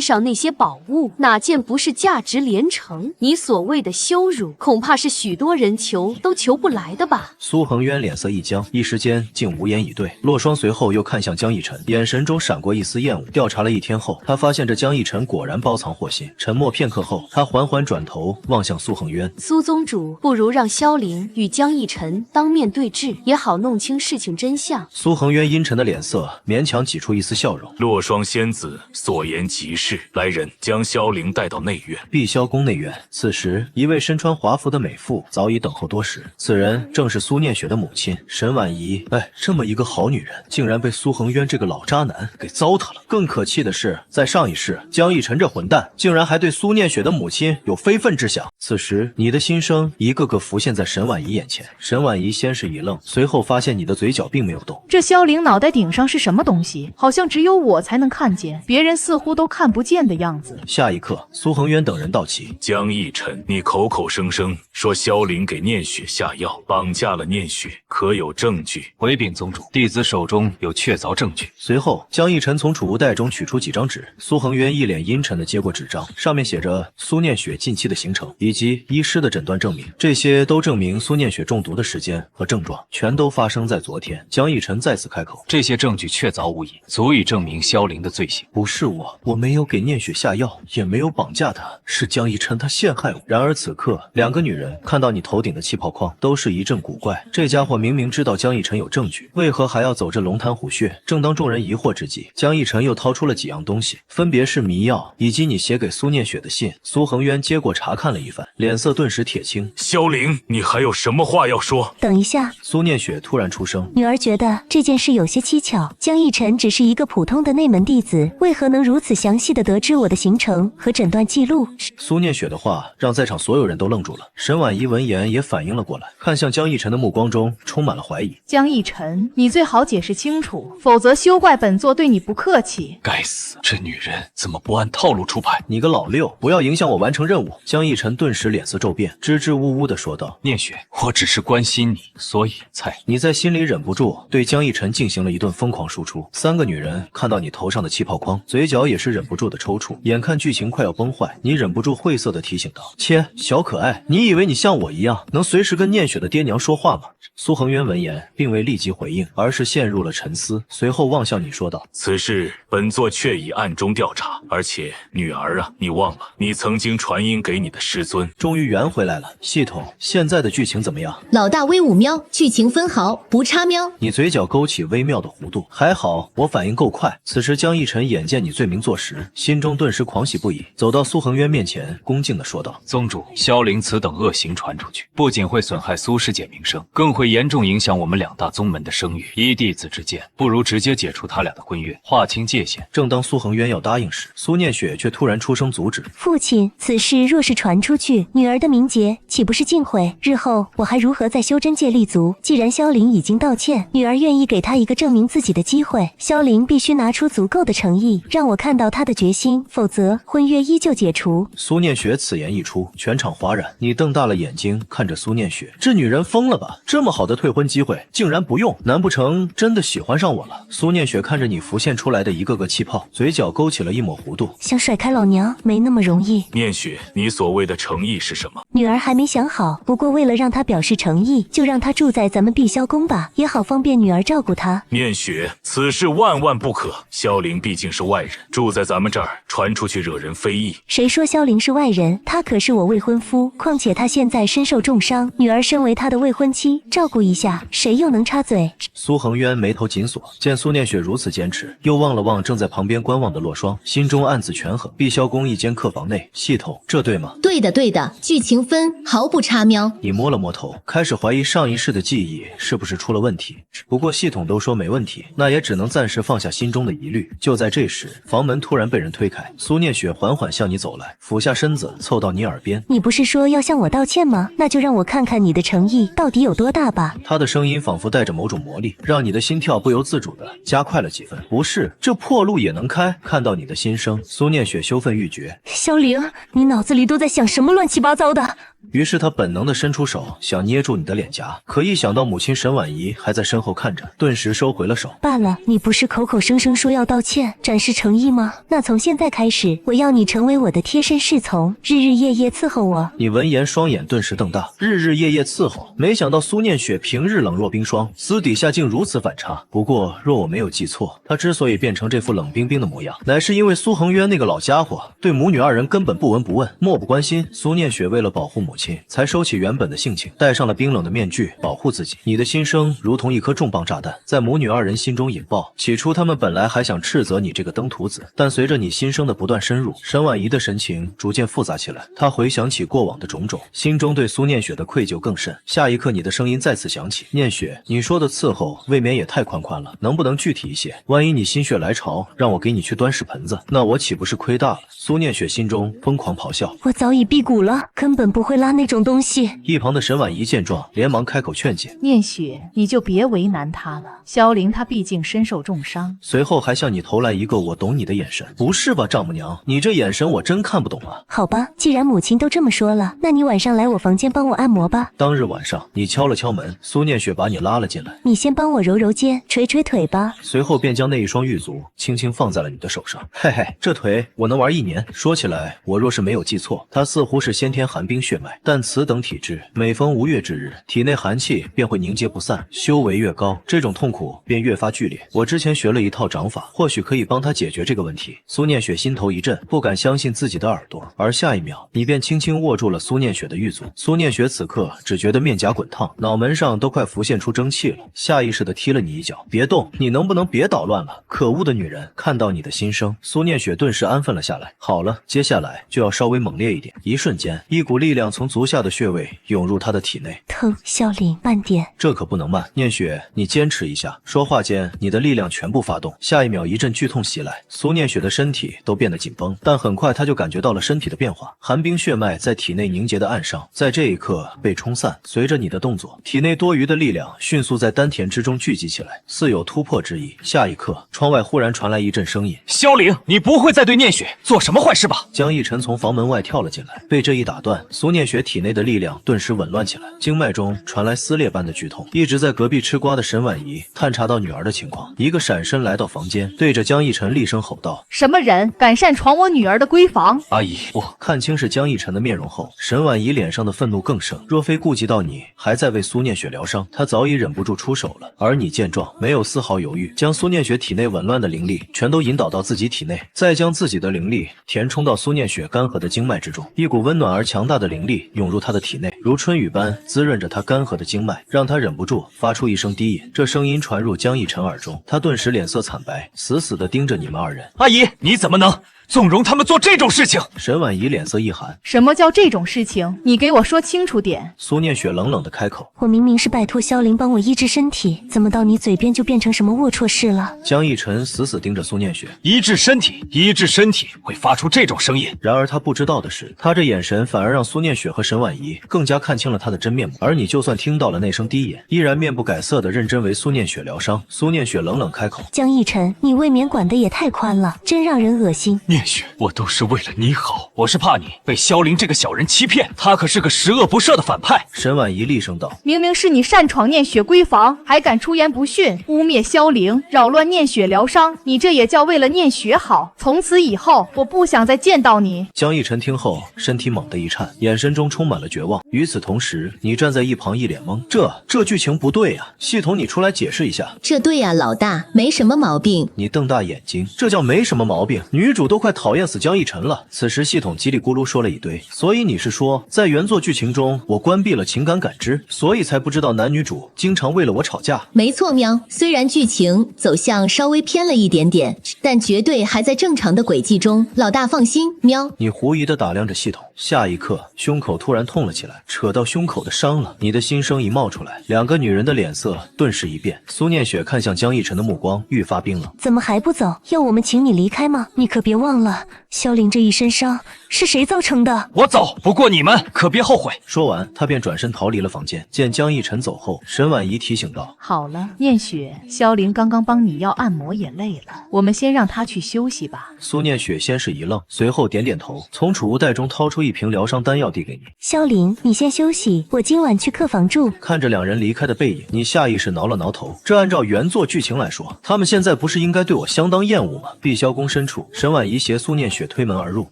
上那些宝物，哪件不是价值连城？你所谓的羞辱，恐怕是许多人求都求不来的吧？苏恒渊脸色一僵，一时间竟无言以对。洛霜随后又看向江逸晨，眼神中闪过一丝厌恶。调查了一天后，他发现这江逸晨果然包藏祸心。沉默片刻后，他缓缓转头望向苏恒渊。苏宗主，不如让萧凌与江逸晨当面对质，也好弄清事情真相。苏恒渊阴沉的脸色勉强挤出一丝笑容。洛霜仙子所言极是，来人，将萧凌带到内院。碧霄宫内院，此时一位身穿华服的美妇早已等候多时。此人正是苏念雪的母亲沈婉仪。这么一个好女人，竟然被苏恒渊这个老渣男给糟蹋了。更可气的是，在上一世，江逸晨这混蛋竟然还对苏念雪的母亲有非分之想。此时，你的心声一个个浮现在沈婉仪眼前。沈婉仪先是一愣，随后发现你的嘴角并没有动。这萧凌脑袋顶上是什么东西？好像只有我才能看见，别人似乎都看不见的样子。下一刻，苏恒渊等人到齐。江逸晨，你口口声声说萧凌给念雪下药，绑架了念雪，可有证据？回禀宗主，弟子手中有确凿证据。随后，江逸晨从储物袋中取出几张纸，苏恒渊一脸阴沉地接过纸张，上面写着苏念雪近期的行程以及医师的诊断证明，这些都证明苏念雪中毒的时间和症状全都发生在昨天。江逸晨再次开口，这些证据确凿无疑，足以证明萧凌的罪行。不是我没有给念雪下药，也没有绑架她，是江逸晨他陷害我。然而此刻，两个女人看到你头顶的气泡框，都是一阵古怪。这家伙明明知道江逸晨有证据，为何还要走这龙潭虎穴？正当众人疑惑之际，江逸晨又掏出了几样东西，分别是迷药以及你写给苏念雪的信。苏恒渊接过查看了一番，脸色顿时铁青。萧凌，你还有什么话要说？等一下，苏念雪突然出声，女儿觉得这件事有些蹊跷。江逸晨只是一个普通的内门弟子，为何能如此详细的得知我的行程和诊断记录？苏念雪的话让在场所有人都愣住了。沈婉仪闻言也反应了过来，看向江逸晨的目光中充满了怀疑。江逸晨，你最好解释清楚，否则休怪本座对你不客气。该死，这女人怎么不按套路出牌？你个老六，不要影响我完成任务！江逸晨顿时脸色骤变，支支吾吾地说道：念雪，我只是关心你，所以才……你在心里忍不住对江逸晨进行了一顿疯狂输出。三个女人看到你头上的气泡框，嘴角也是忍不住的抽搐。眼看剧情快要崩坏，你忍不住晦涩地提醒道：切，小可爱，你以为你像我一样能随时跟念雪的爹娘说话吗？苏恒渊闻言并未立即回应，而是陷入了沉思，随后望向你说道：此事本座确已暗中调查，而且女儿啊，你忘了你曾经传音给你的师尊。终于圆回来了。系统，现在的剧情怎么样？老大威武喵，剧情分毫不差喵。你嘴角勾起微妙的弧度，还好我反应够快。此时江逸晨眼见你罪名坐实，心中顿时狂喜不已，走到苏恒渊面前，恭敬地说道：宗主，萧凌此等恶行传出去，不仅会损害苏师姐名声，更会严重影响我们两大宗门的声誉。依弟子之见，不如直接解除他俩的婚约，划清界限。正当苏恒渊要答应时，苏念雪却突然出声阻止。父亲，此事若是传出去，女儿的名节岂不是尽毁？日后我还如何在修真界立足？既然萧凌已经道歉，女儿愿意给他一个证明自己的机会，萧凌必须拿出足够的诚意，让我看到他的决心，否则婚约依旧解除。苏念雪此言一出，全场哗然。你瞪大了眼睛看着苏念雪，这女人疯了吧？这么好的退婚机会竟然不用，难不成真的喜欢上我了？苏念雪看着你浮现出来的一个个气泡，嘴角勾起了一抹弧度。想甩开老娘没那么容易。念雪，你所谓的诚意是什么？女儿还没想好，不过为了让她表示诚意，就让她住在咱们碧霄宫吧，也好方便女儿照顾她。念雪，此事万万不可。萧凌毕竟是外人，住在咱们这儿传出去惹人非议。谁说萧凌是外人？他可是我未婚夫，况且他现在身受重伤，女儿身为他的未婚妻，照顾一下，谁又能插嘴？苏恒渊眉头紧锁，见苏念雪如此坚持，又望了望正在旁边观望的洛霜，心中暗自权衡。碧霄宫一间客房内，系统，这对吗？对的，的，剧情分毫不差。喵！你摸了摸头，开始怀疑上一世的记忆是不是出了问题。不过系统都说没问题，那也只能暂时放下心中的疑虑。就在这时，房门突然被人推开，苏念雪缓缓向你走来，俯下身子凑到你耳边。你不是说要向我道歉吗？那就让我看看你的诚意到底有多大吧。他的声音仿佛带着某种魔力，让你的心跳不由自主地加快了几分。不是，这破路也能开？看到你的心声，苏念雪羞愤欲绝。萧凌，你脑子里都在想什么乱七八糟的？于是他本能地伸出手，想捏住你的脸颊，可一想到母亲沈婉仪还在身后看着，顿时收回了手。罢了，你不是口口声声说要道歉，展示诚意吗？那从现在开始，我要你成为我的贴身侍从，日日夜夜伺候我。你闻言，双眼顿时瞪大，日日夜夜伺候。没想到苏念雪平日冷若冰霜，私底下竟如此反差。不过若我没有记错，她之所以变成这副冷冰冰的模样，乃是因为苏恒渊那个老家伙对母女二人根本不闻不问，漠不关心。苏念雪为了保护母亲，才收起原本的性情，戴上了冰冷的面具保护自己。你的心声如同一颗重磅炸弹，在母女二人心中引爆。起初他们本来还想斥责你这个登徒子，但随着你心声的不断深入，沈婉仪的神情逐渐复杂起来。她回想起过往的种种，心中对苏念雪的愧疚更甚。下一刻，你的声音再次响起：念雪，你说的伺候未免也太宽了，能不能具体一些？万一你心血来潮，让我给你去端屎盆子，那我岂不是亏大了？苏念雪心中疯狂咆哮：我早已辟谷了，根本不会拉那种东西。一旁的沈婉仪见状，连忙开口劝解：念雪，你就别为难他了，萧凌他毕竟身受重伤。随后还向你投来一个我懂你的眼神。不是吧，丈母娘，你这眼神我真看不懂啊。好吧，既然母亲都这么说了，那你晚上来我房间帮我按摩吧。当日晚上，你敲了敲门，苏念雪把你拉了进来。你先帮我揉揉肩，捶捶腿吧。随后便将那一双玉足轻轻放在了你的手上。嘿嘿，这腿我能玩1年。说起来，我若是没有记错，她似乎是先天寒冰血脉，但此等体质，每逢无月之日，体内寒气便会凝结不散，修为越高，这种痛苦便越发剧烈。我之前学了一套掌法，或许可以帮她解决这个问题。苏念雪心头一震，不敢相信自己的耳朵，而下一秒，你便轻轻握住了苏念雪的玉足。苏念雪此刻只觉得面颊滚烫，脑门上都快浮现出蒸汽了，下意识地踢了你一脚：别动，你能不能别捣乱了？可恶的女人！看到你的心声，苏念雪顿时安分了下来。好了，接下来就要稍微猛烈一点。一瞬间，一股力量从足下的穴位涌入她的体内。疼，萧凌，慢点，这可不能慢。念雪，你坚持一下。说话间，你的力量全部发动，下一秒一阵剧痛袭来，苏念雪的身体都变得紧绷，但很快她就感觉到了身体的变化，寒冰血脉在体内凝结的暗伤，在这一刻被冲散。随着你的动作，体内多余的力量迅速在丹田之中聚集起来，似有突破之意。下一刻，窗外忽然传来一阵声音：萧凌，你不会再对念雪做什么坏事吧？江逸晨从房门外跳了进来，被这一打断，苏念雪体内的力量顿时紊乱起来，经脉中传来撕裂般的剧痛。一直在隔壁吃瓜的沈婉仪探查到女儿的情况，一个闪身来到房间，对着江逸晨厉声吼道：什么人敢擅闯我女儿的闺房？阿姨，我看清是江逸晨的面容后，沈婉仪脸上的愤怒更盛。若非顾及到你还在为苏念雪疗伤，她早已忍不住出手了。而你见状，没有丝毫犹豫，将苏念雪体内紊乱的灵力全都引导到自己体内，再将自己的灵力填充到苏念雪干涸的经脉之中。一股温暖而强大的灵力涌入她的体内，如春雨般滋润着她干涸的经脉，让她忍不住发出一声低吟。这声音传入江逸晨耳中，他顿时脸色惨白，死死地盯着你们二人。阿姨，你怎么能纵容他们做这种事情？沈婉仪脸色一寒：什么叫这种事情？你给我说清楚点。苏念雪冷冷地开口：我明明是拜托萧凌帮我医治身体，怎么到你嘴边就变成什么龌龊事了？江逸晨死死盯着苏念雪：医治身体会发出这种声音。然而他不知道的是，他这眼神反而让苏念雪和沈婉仪更加看清了他的真面目。而你就算听到了那声低吟，依然面不改色地认真为苏念雪疗伤。苏念雪冷冷开口：江逸晨，你未免管得也太宽了，真让人恶心。念雪，我都是为了你好，我是怕你被萧凌这个小人欺骗，他可是个十恶不赦的反派。沈婉仪厉声道：明明是你擅闯念雪闺房，还敢出言不逊，污蔑萧凌，扰乱念雪疗伤，你这也叫为了念雪好？从此以后，我不想再见到你。江逸晨听后，身体猛地一颤，眼神中充满了绝望。与此同时，你站在一旁一脸懵，这剧情不对呀！系统，你出来解释一下。这对呀，老大，没什么毛病。你瞪大眼睛，这叫没什么毛病？女主都快讨厌死江逸晨了。此时系统叽里咕噜说了一堆，所以你是说，在原作剧情中，我关闭了情感感知，所以才不知道男女主经常为了我吵架？没错，喵。虽然剧情走向稍微偏了一点点，但绝对还在正常的轨迹中。老大放心，喵。你狐疑地打量着系统，下一刻，胸口突然痛了起来，扯到胸口的伤了。你的心声一冒出来，两个女人的脸色顿时一变。苏念雪看向江逸晨的目光愈发冰冷。怎么还不走？要我们请你离开吗？你可别忘了，萧凌这一身伤是谁造成的？我走，不过你们可别后悔。说完，他便转身逃离了房间。见江逸晨走后，沈婉仪提醒道：好了，念雪，萧凌刚刚帮你要按摩也累了，我们先让他去休息吧。苏念雪先是一愣，随后点点头，从储物袋中掏出一瓶疗伤丹药递给你。萧凌，你先休息，我今晚去客房住。看着两人离开的背影，你下意识挠了挠头。这按照原作剧情来说，他们现在不是应该对我相当厌恶吗？碧霄宫深处，沈婉仪携苏念雪推门而入。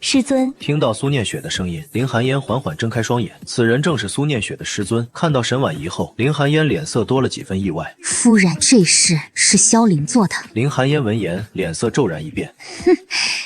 师尊，听到苏念雪的声音，林寒烟缓缓睁开双眼，此人正是苏念雪的师尊。看到沈婉仪后，林寒烟脸色多了几分意外。夫人，这事是萧凌做的。林寒烟闻言，脸色骤然一变。哼，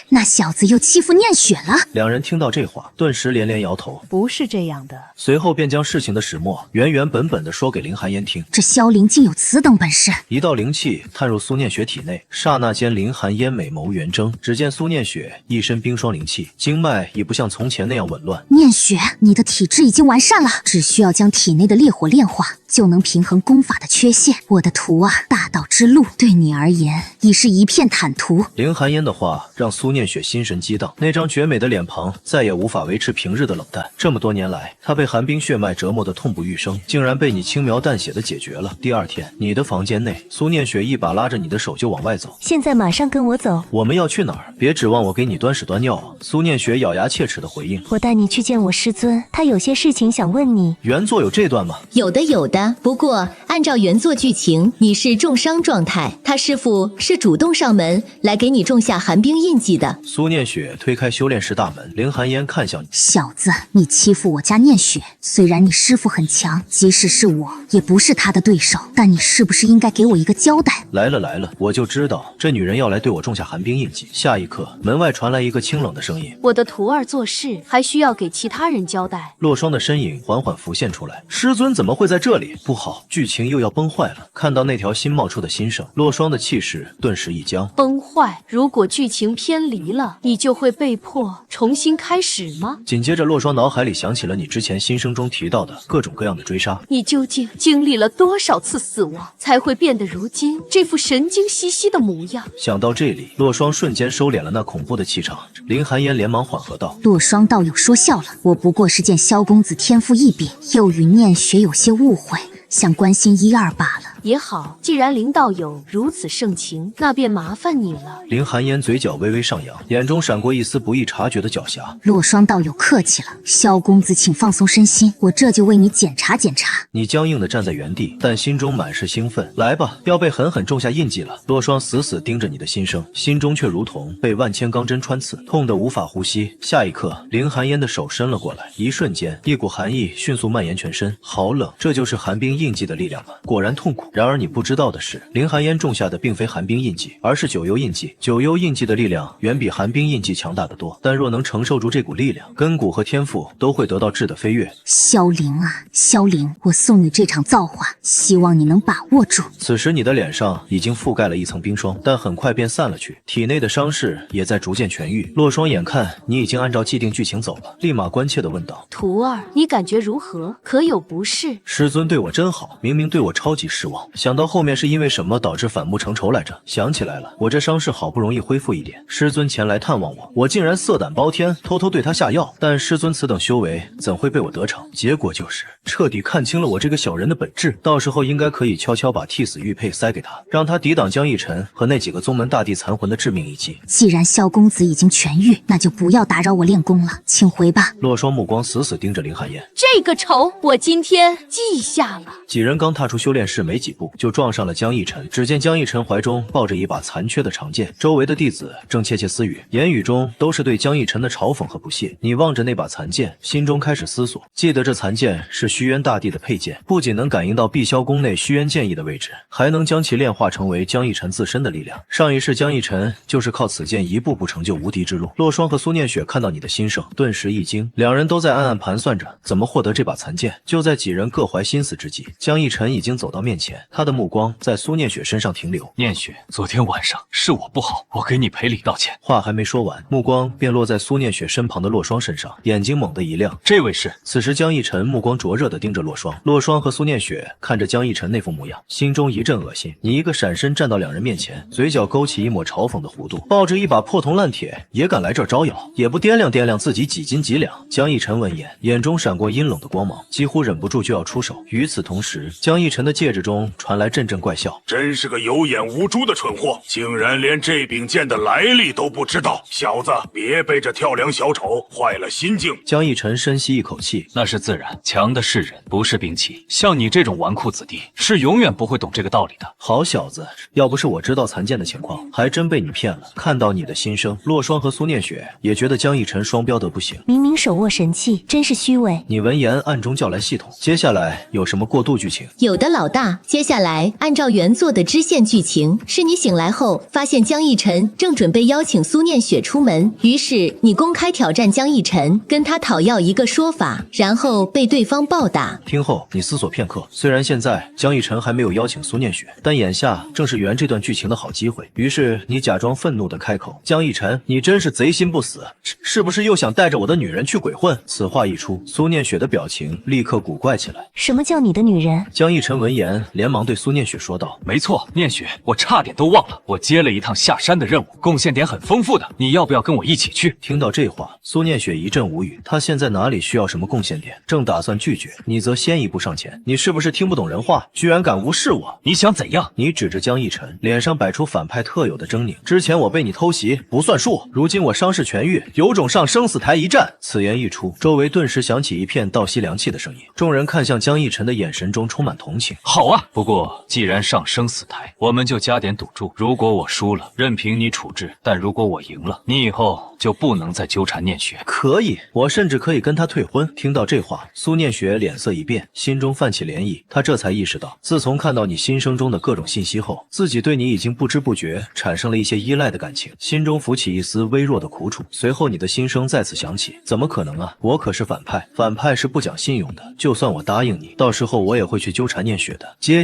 那小子又欺负念雪了。两人听到这话，顿时连连摇头。不是这样的。随后便将事情的始末原原本本的说给林寒烟听。这萧凌竟有此等本事！一道灵气探入苏念雪体内，刹那间林寒烟美眸圆睁，只见苏念雪一身冰霜灵气，经脉已不像从前那样紊乱。念雪，你的体质已经完善了，只需要将体内的烈火炼化，就能平衡功法的缺陷。我的徒啊，大道之路对你而言已是一片坦途。林寒烟的话让苏念雪心神激荡，那张绝美的脸庞再也无法维持平日的冷淡。这么多年来，她被寒冰血脉折磨得痛不欲生，竟然被你轻描淡写的解决了。第二天，你的房间内，苏念雪一把拉着你的手就往外走。现在马上跟我走。我们要去哪儿？别指望我给你端屎端尿啊！苏念雪咬牙切齿的回应。我带你去见我师尊，他有些事情想问你。原作有这段吗？有的有的，不过按照原作剧情，你是重伤状态，他师父是主动上门来给你种下寒冰印记的。苏念雪推开修炼室大门，林寒烟看向你。小子，你欺负我家念雪，虽然你师父很强，即使是我也不是他的对手，但你是不是应该给我一个交代？来了来了，我就知道这女人要来对我种下寒冰印记。下一刻，门外传来一个清冷的声音：我的徒儿做事还需要给其他人交代。洛霜的身影缓缓浮现出来，师尊怎么会在这里？不好，剧情又要崩坏了。看到那条新冒出的新生，洛霜的气势顿时一僵。崩坏？如果剧情偏离了，你就会被迫重新开始吗？紧接着，洛霜脑海里想起了你之前新生中提到的各种各样的追杀。你究竟经历了多少次死亡，才会变得如今这副神经兮兮的模样？想到这里，洛霜瞬间收敛了那恐怖的气场。林寒烟连忙缓和道：洛霜道友说笑了，我不过是见萧公子天赋异禀，又与念雪有些误会，想关心一二罢了。也好，既然林道友如此盛情，那便麻烦你了。林寒烟嘴角微微上扬，眼中闪过一丝不易察觉的狡黠。洛霜道友客气了，萧公子请放松身心，我这就为你检查检查。你僵硬地站在原地，但心中满是兴奋。来吧，要被狠狠种下印记了。洛霜死死盯着你的心声，心中却如同被万千钢针穿刺，痛得无法呼吸。下一刻，林寒烟的手伸了过来，一瞬间，一股寒意迅速蔓延全身，好冷，这就是寒冰印记的力量吗？果然痛苦。然而你不知道的是，林寒烟种下的并非寒冰印记，而是九幽印记。九幽印记的力量远比寒冰印记强大得多，但若能承受住这股力量，根骨和天赋都会得到质的飞跃。萧凌啊，萧凌，我送你这场造化，希望你能把握住。此时你的脸上已经覆盖了一层冰霜，但很快便散了去，体内的伤势也在逐渐痊愈。洛霜眼看你已经按照既定剧情走了，立马关切地问道：徒儿，你感觉如何？可有不适？师尊对我真好，明明对我超级失望，想到后面是因为什么导致反目成仇来着？想起来了，我这伤势好不容易恢复一点，师尊前来探望我，我竟然色胆包天，偷偷对他下药。但师尊此等修为怎会被我得逞？结果就是彻底看清了我这个小人的本质。到时候应该可以悄悄把替死玉佩塞给他，让他抵挡江逸晨和那几个宗门大帝残魂的致命一击。既然萧公子已经痊愈，那就不要打扰我练功了，请回吧。洛霜目光死死盯着林寒烟，这个仇我今天记下了。几人刚踏出修炼室没几步，就撞上了江逸晨。只见江逸晨怀中抱着一把残缺的长剑，周围的弟子正窃窃私语，言语中都是对江逸晨的嘲讽和不屑。你望着那把残剑，心中开始思索，记得这残剑是虚渊大帝的佩剑，不仅能感应到碧霄宫内虚渊剑意的位置，还能将其炼化成为江逸晨自身的力量。上一世江逸晨就是靠此剑一步步成就无敌之路。洛霜和苏念雪看到你的心声，顿时一惊，两人都在暗暗盘算着怎么获得这把残剑。就在几人各怀心思之际，江逸晨已经走到面前，眼，他的目光在苏念雪身上停留。念雪，昨天晚上是我不好，我给你赔礼道歉。话还没说完，目光便落在苏念雪身旁的洛霜身上，眼睛猛地一亮。这位是？此时江逸晨目光灼热地盯着洛霜，洛霜和苏念雪看着江逸晨那副模样，心中一阵恶心。你一个闪身站到两人面前，嘴角勾起一抹嘲讽的弧度，抱着一把破铜烂铁也敢来这儿招摇，也不掂量掂量自己几斤几两。江逸晨闻言，眼中闪过阴冷的光芒，几乎忍不住就要出手。与此同时，江逸晨的戒指中传来阵阵怪笑，真是个有眼无珠的蠢货，竟然连这柄剑的来历都不知道。小子，别被这跳梁小丑坏了心境。江逸晨深吸一口气，那是自然，强的是人，不是兵器。像你这种纨绔子弟，是永远不会懂这个道理的。好小子，要不是我知道残剑的情况，还真被你骗了。看到你的心声，洛霜和苏念雪也觉得江逸晨双标得不行。明明手握神器，真是虚伪。你闻言暗中叫来系统，接下来有什么过渡剧情？有的，老大。接下来按照原作的支线剧情，是你醒来后发现江逸晨正准备邀请苏念雪出门，于是你公开挑战江逸晨，跟他讨要一个说法，然后被对方暴打。听后你思索片刻，虽然现在江逸晨还没有邀请苏念雪，但眼下正是圆这段剧情的好机会。于是你假装愤怒地开口：江逸晨，你真是贼心不死，是不是又想带着我的女人去鬼混？此话一出，苏念雪的表情立刻古怪起来。什么叫你的女人？江逸晨闻言连忙对苏念雪说道：没错，念雪，我差点都忘了，我接了一趟下山的任务，贡献点很丰富的，你要不要跟我一起去？听到这话，苏念雪一阵无语，她现在哪里需要什么贡献点，正打算拒绝，你则先一步上前。你是不是听不懂人话，居然敢无视我？你想怎样？你指着江逸晨，脸上摆出反派特有的狰狞。之前我被你偷袭不算数，如今我伤势痊愈，有种上生死台一战。此言一出，周围顿时响起一片倒吸凉气的声音，众人看向江逸晨的眼神中充满同情。好啊，不过既然上生死台，我们就加点赌注，如果我输了，任凭你处置，但如果我赢了，你以后就不能再纠缠念雪。可以，我甚至可以跟他退婚。听到这话，苏念雪脸色一变，心中泛起涟漪。她这才意识到，自从看到你心声中的各种信息后，自己对你已经不知不觉产生了一些依赖的感情，心中浮起一丝微弱的苦楚。随后你的心声再次响起，怎么可能啊，我可是反派，反派是不讲信用的，就算我答应你，到时候我也会去纠缠念雪的。姐。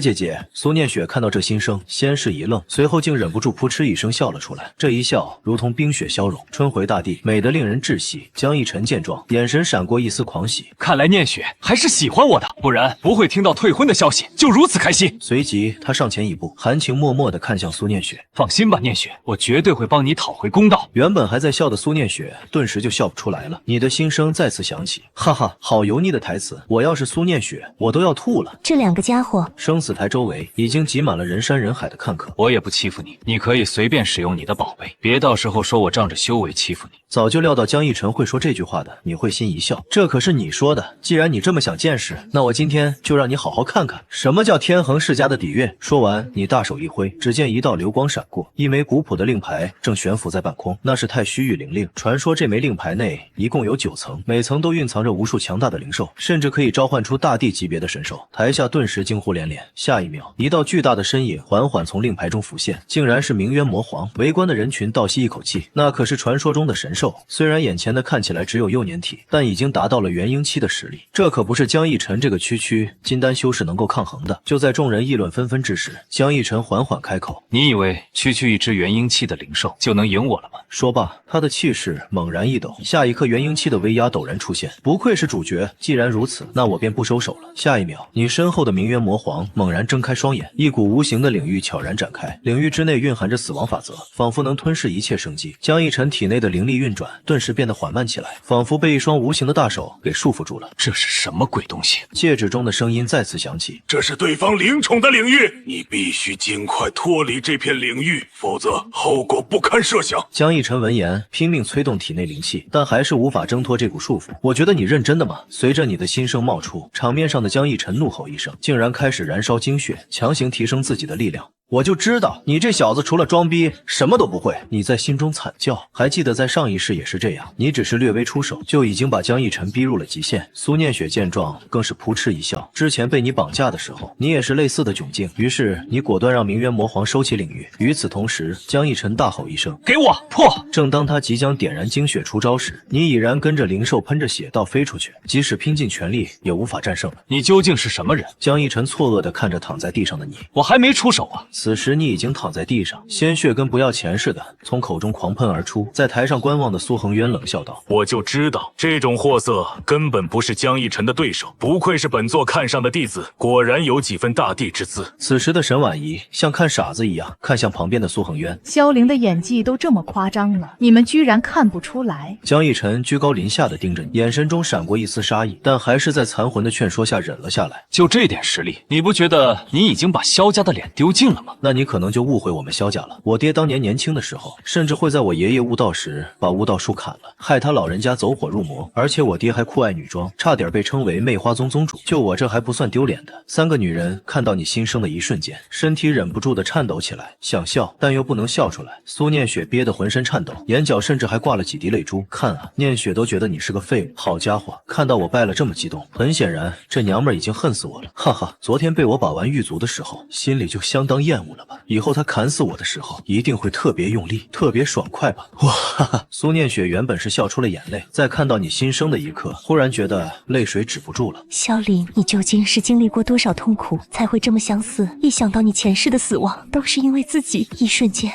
苏念雪看到这心声，先是一愣，随后竟忍不住扑哧一声笑了出来。这一笑如同冰雪消融，春回大地，美得令人窒息。江逸晨见状，眼神闪过一丝狂喜，看来念雪还是喜欢我的，不然不会听到退婚的消息就如此开心。随即他上前一步，含情脉脉地看向苏念雪。放心吧，念雪，我绝对会帮你讨回公道。原本还在笑的苏念雪顿时就笑不出来了，你的心声再次响起，哈哈，好油腻的台词，我要是苏念雪我都要吐了。这两个家伙。生死台周围已经挤满了人山人海的看客。我也不欺负你，你可以随便使用你的宝贝，别到时候说我仗着修为欺负你。早就料到江逸晨会说这句话的，你会心一笑，这可是你说的。既然你这么想见识，那我今天就让你好好看看什么叫天衡世家的底蕴。说完，你大手一挥，只见一道流光闪过，一枚古朴的令牌正悬浮在半空，那是太虚御灵令。传说这枚令牌内一共有9层，每层都蕴藏着无数强大的灵兽，甚至可以召唤出大地级别的神兽。台下顿时惊呼连连。下一秒，一道巨大的身影缓缓从令牌中浮现，竟然是明渊魔皇。围观的人群倒吸一口气，那可是传说中的神兽，虽然眼前的看起来只有幼年体，但已经达到了元婴期的实力，这可不是江逸晨这个区金丹修士能够抗衡的。就在众人议论纷纷之时，江逸晨缓缓开口：你以为区一只元婴期的灵兽就能赢我了吗？说罢，他的气势猛然一抖，下一刻元婴期的威压陡然出现。不愧是主角，既然如此，那我便不收手了。下一秒，你身后的明渊魔皇猛然睁开双眼，一股无形的领域悄然展开，领域之内蕴含着死亡法则，仿佛能吞噬一切生机。江逸晨体内的灵力运转顿时变得缓慢起来，仿佛被一双无形的大手给束缚住了。这是什么鬼东西？戒指中的声音再次响起：这是对方灵宠的领域，你必须尽快脱离这片领域，否则后果不堪设想。江逸晨闻言拼命催动体内灵气，但还是无法挣脱这股束缚。我觉得你认真的吗？随着你的心声冒出，场面上的江逸晨怒吼一声，竟然开始燃烧精血，强行提升自己的力量。我就知道你这小子除了装逼什么都不会。你在心中惨叫，还记得在上一世也是这样，你只是略微出手，就已经把江逸晨逼入了极限。苏念雪见状更是扑哧一笑，之前被你绑架的时候，你也是类似的窘境，于是你果断让明渊魔皇收起领域。与此同时，江逸晨大吼一声：“给我破！”正当他即将点燃精血出招时，你已然跟着灵兽喷着血道飞出去，即使拼尽全力也无法战胜了。你究竟是什么人？江逸晨错愕地看着躺在地上的你，我还没出手啊！此时你已经躺在地上，鲜血跟不要钱似的从口中狂喷而出。在台上观望的苏恒渊冷笑道：“我就知道这种货色根本不是江逸晨的对手，不愧是本座看上的弟子，果然有几分大帝之姿。”此时的沈婉仪像看傻子一样看向旁边的苏恒渊，萧凌的演技都这么夸张了，你们居然看不出来？江逸晨居高临下的盯着你，眼神中闪过一丝杀意，但还是在残魂的劝说下忍了下来。就这点实力，你不觉得你已经把萧家的脸丢尽了吗？那你可能就误会我们萧家了。我爹当年年轻的时候，甚至会在我爷爷悟道时把悟道树砍了，害他老人家走火入魔。而且我爹还酷爱女装，差点被称为媚花宗宗主。就我这还不算丢脸的。三个女人看到你新生的一瞬间，身体忍不住的颤抖起来，想笑但又不能笑出来。苏念雪憋得浑身颤抖，眼角甚至还挂了几滴泪珠。看啊，念雪都觉得你是个废物。好家伙，看到我败了这么激动，很显然这娘们儿已经恨死我了。哈哈，昨天被我把玩狱卒的时候，心里就相当厌恶了吧？以后他砍死我的时候，一定会特别用力，特别爽快吧？哇哈哈！苏念雪原本是笑出了眼泪，在看到你新生的一刻，忽然觉得泪水止不住了。萧凌，你究竟是经历过多少痛苦，才会这么相似？一想到你前世的死亡都是因为自己，一瞬间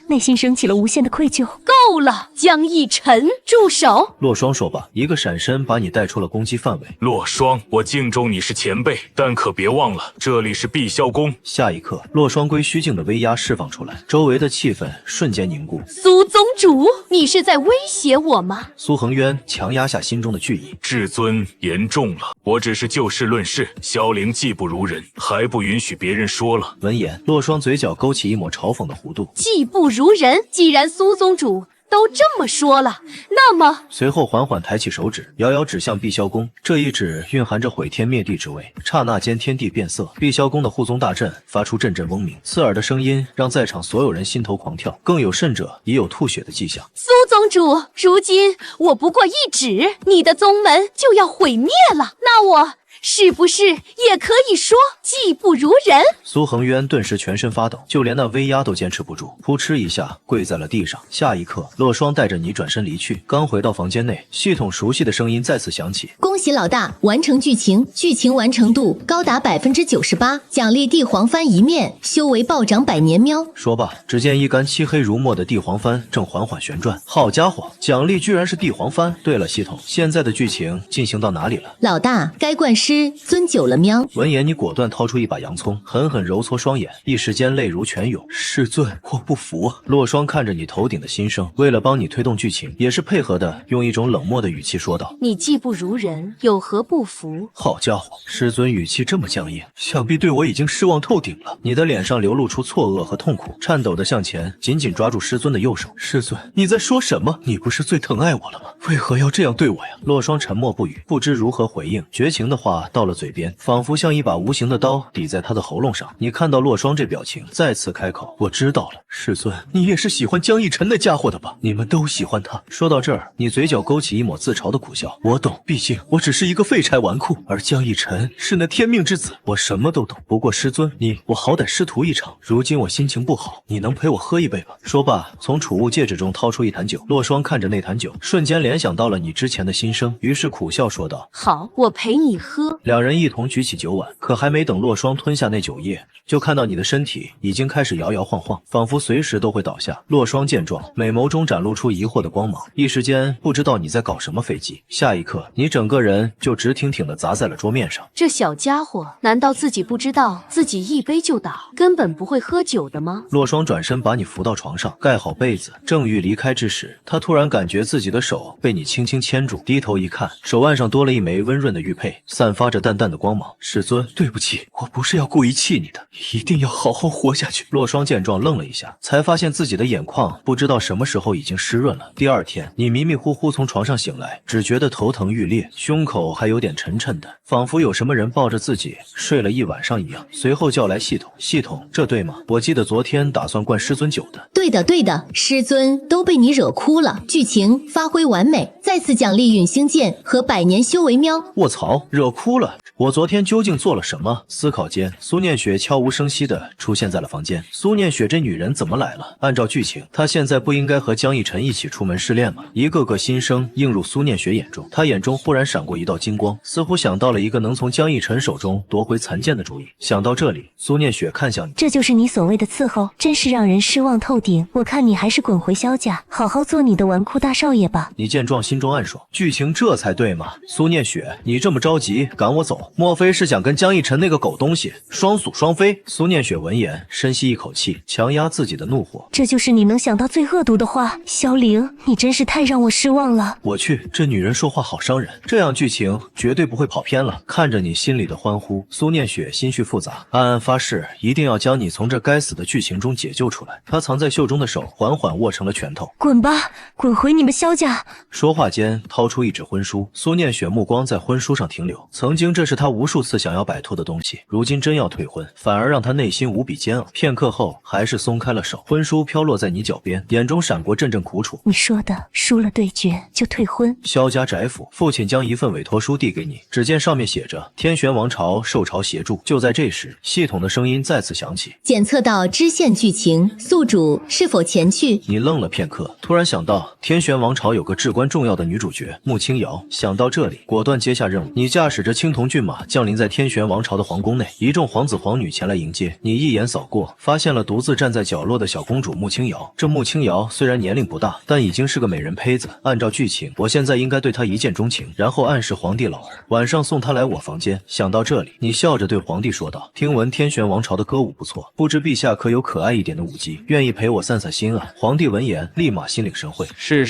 内心升起了无限的愧疚。够了，江逸晨，住手！洛霜说罢，一个闪身把你带出了攻击范围。洛霜，我敬重你是前辈，但可别忘了，这里是碧霄宫。下一刻，洛霜归虚境的威压释放出来，周围的气氛瞬间凝固。苏宗主，你是在威胁我吗？苏恒渊强压下心中的惧意，至尊言重了，我只是就事论事。萧凌技不如人，还不允许别人说了。闻言，洛霜嘴角勾起一抹嘲讽的弧度。技不如人，既然苏宗主都这么说了，那么……随后缓缓抬起手指，遥遥指向碧霄宫。这一指蕴含着毁天灭地之威，刹那间天地变色，碧霄宫的护宗大阵发出阵阵嗡鸣，刺耳的声音让在场所有人心头狂跳，更有甚者已有吐血的迹象。苏宗主，如今我不过一指，你的宗门就要毁灭了，那我是不是也可以说技不如人？苏恒渊顿时全身发抖，就连那威压都坚持不住，扑哧一下跪在了地上。下一刻，洛霜带着你转身离去。刚回到房间内，系统熟悉的声音再次响起：“恭喜老大完成剧情，剧情完成度高达98%，奖励地黄幡一面，修为暴涨100年喵。”说罢，只见一杆漆黑如墨的地黄幡正缓缓旋转。好家伙，奖励居然是地黄幡！对了，系统，现在的剧情进行到哪里了？老大，该灌师尊久了喵。闻言，你果断掏出一把洋葱，狠狠揉搓双眼，一时间泪如泉涌。师尊，我不服啊！洛霜看着你头顶的新生，为了帮你推动剧情，也是配合的用一种冷漠的语气说道：“你技不如人，有何不服？”好家伙，师尊语气这么僵硬，想必对我已经失望透顶了。你的脸上流露出错愕和痛苦，颤抖的向前，紧紧抓住师尊的右手。师尊，你在说什么？你不是最疼爱我了吗？为何要这样对我呀？洛霜沉默不语，不知如何回应。绝情的话到了嘴边，仿佛像一把无形的刀抵在他的喉咙上。你看到洛霜这表情，再次开口：“我知道了，师尊，你也是喜欢江逸晨那家伙的吧？你们都喜欢他。”说到这儿，你嘴角勾起一抹自嘲的苦笑。我懂，毕竟我只是一个废柴纨绔，而江逸晨是那天命之子，我什么都懂。不过师尊，我好歹师徒一场，如今我心情不好，你能陪我喝一杯吧？说罢，从储物戒指中掏出一坛酒。洛霜看着那坛酒，瞬间联想到了你之前的心声，于是苦笑说道：“好，我陪你喝。”两人一同举起酒碗，可还没等洛霜吞下那酒液，就看到你的身体已经开始摇摇晃晃，仿佛随时都会倒下。洛霜见状，美眸中展露出疑惑的光芒，一时间不知道你在搞什么飞机。下一刻，你整个人就直挺挺地砸在了桌面上。这小家伙难道自己不知道自己一杯就倒，根本不会喝酒的吗？洛霜转身把你扶到床上，盖好被子，正欲离开之时，他突然感觉自己的手被你轻轻牵住，低头一看，手腕上多了一枚温润的玉佩，散发着淡淡的光芒。师尊，对不起，我不是要故意气你的，一定要好好活下去。洛霜见状愣了一下，才发现自己的眼眶不知道什么时候已经湿润了。第二天，你迷迷糊糊从床上醒来，只觉得头疼欲裂，胸口还有点沉沉的，仿佛有什么人抱着自己睡了一晚上一样。随后叫来系统，系统，这对吗？我记得昨天打算灌师尊酒的。对的对的，师尊都被你惹哭了，剧情发挥完美，再次奖励陨星剑和百年修为喵。卧槽，惹哭了！我昨天究竟做了什么？思考间，苏念雪悄无声息地出现在了房间。苏念雪这女人怎么来了？按照剧情，她现在不应该和江逸晨一起出门试炼吗？一个个心声映入苏念雪眼中，她眼中忽然闪过一道金光，似乎想到了一个能从江逸晨手中夺回残剑的主意。想到这里，苏念雪看向你，这就是你所谓的伺候，真是让人失望透顶。我看你还是滚回萧家，好好做你的纨绔大少爷吧。你见状心中暗爽，剧情这才对嘛？苏念雪，你这么着急赶我走，莫非是想跟江逸晨那个狗东西双宿双飞？苏念雪闻言深吸一口气，强压自己的怒火。这就是你能想到最恶毒的话，萧凌，你真是太让我失望了。我去，这女人说话好伤人，这样剧情绝对不会跑偏了。看着你心里的欢呼，苏念雪心绪复杂，暗暗发誓一定要将你从这该死的剧情中解救出来。她藏在袖中的手缓缓握成了拳头。滚吧，滚回你们萧家。说话间掏出一纸婚书，苏念雪目光在婚书上停留。曾经这是她无数次想要摆脱的东西，如今真要退婚，反而让她内心无比煎熬。片刻后还是松开了手，婚书飘落在你脚边，眼中闪过阵阵苦楚。你说的输了对决就退婚？萧家宅府，父亲将一份委托书递给你，只见上面写着天玄王朝受朝协助。就在这时，系统的声音再次响起，检测到支线剧情，宿主是否前去？你愣了片刻，突然想到天玄王朝有个至关重要的女主角穆清瑶，想到这里果断接下任务。你驾驶着青铜骏马降临在天玄王朝的皇宫内，一众皇子皇女前来迎接你，一眼扫过，发现了独自站在角落的小公主穆清瑶。这穆清瑶虽然年龄不大，但已经是个美人胚子，按照剧情，我现在应该对她一见钟情，然后暗示皇帝老儿晚上送她来我房间。想到这里，你笑着对皇帝说道，听闻天玄王朝的歌舞不错，不知陛下可有可爱一点的舞姬，愿意陪我散散心啊。皇帝闻言立马心领神会，是，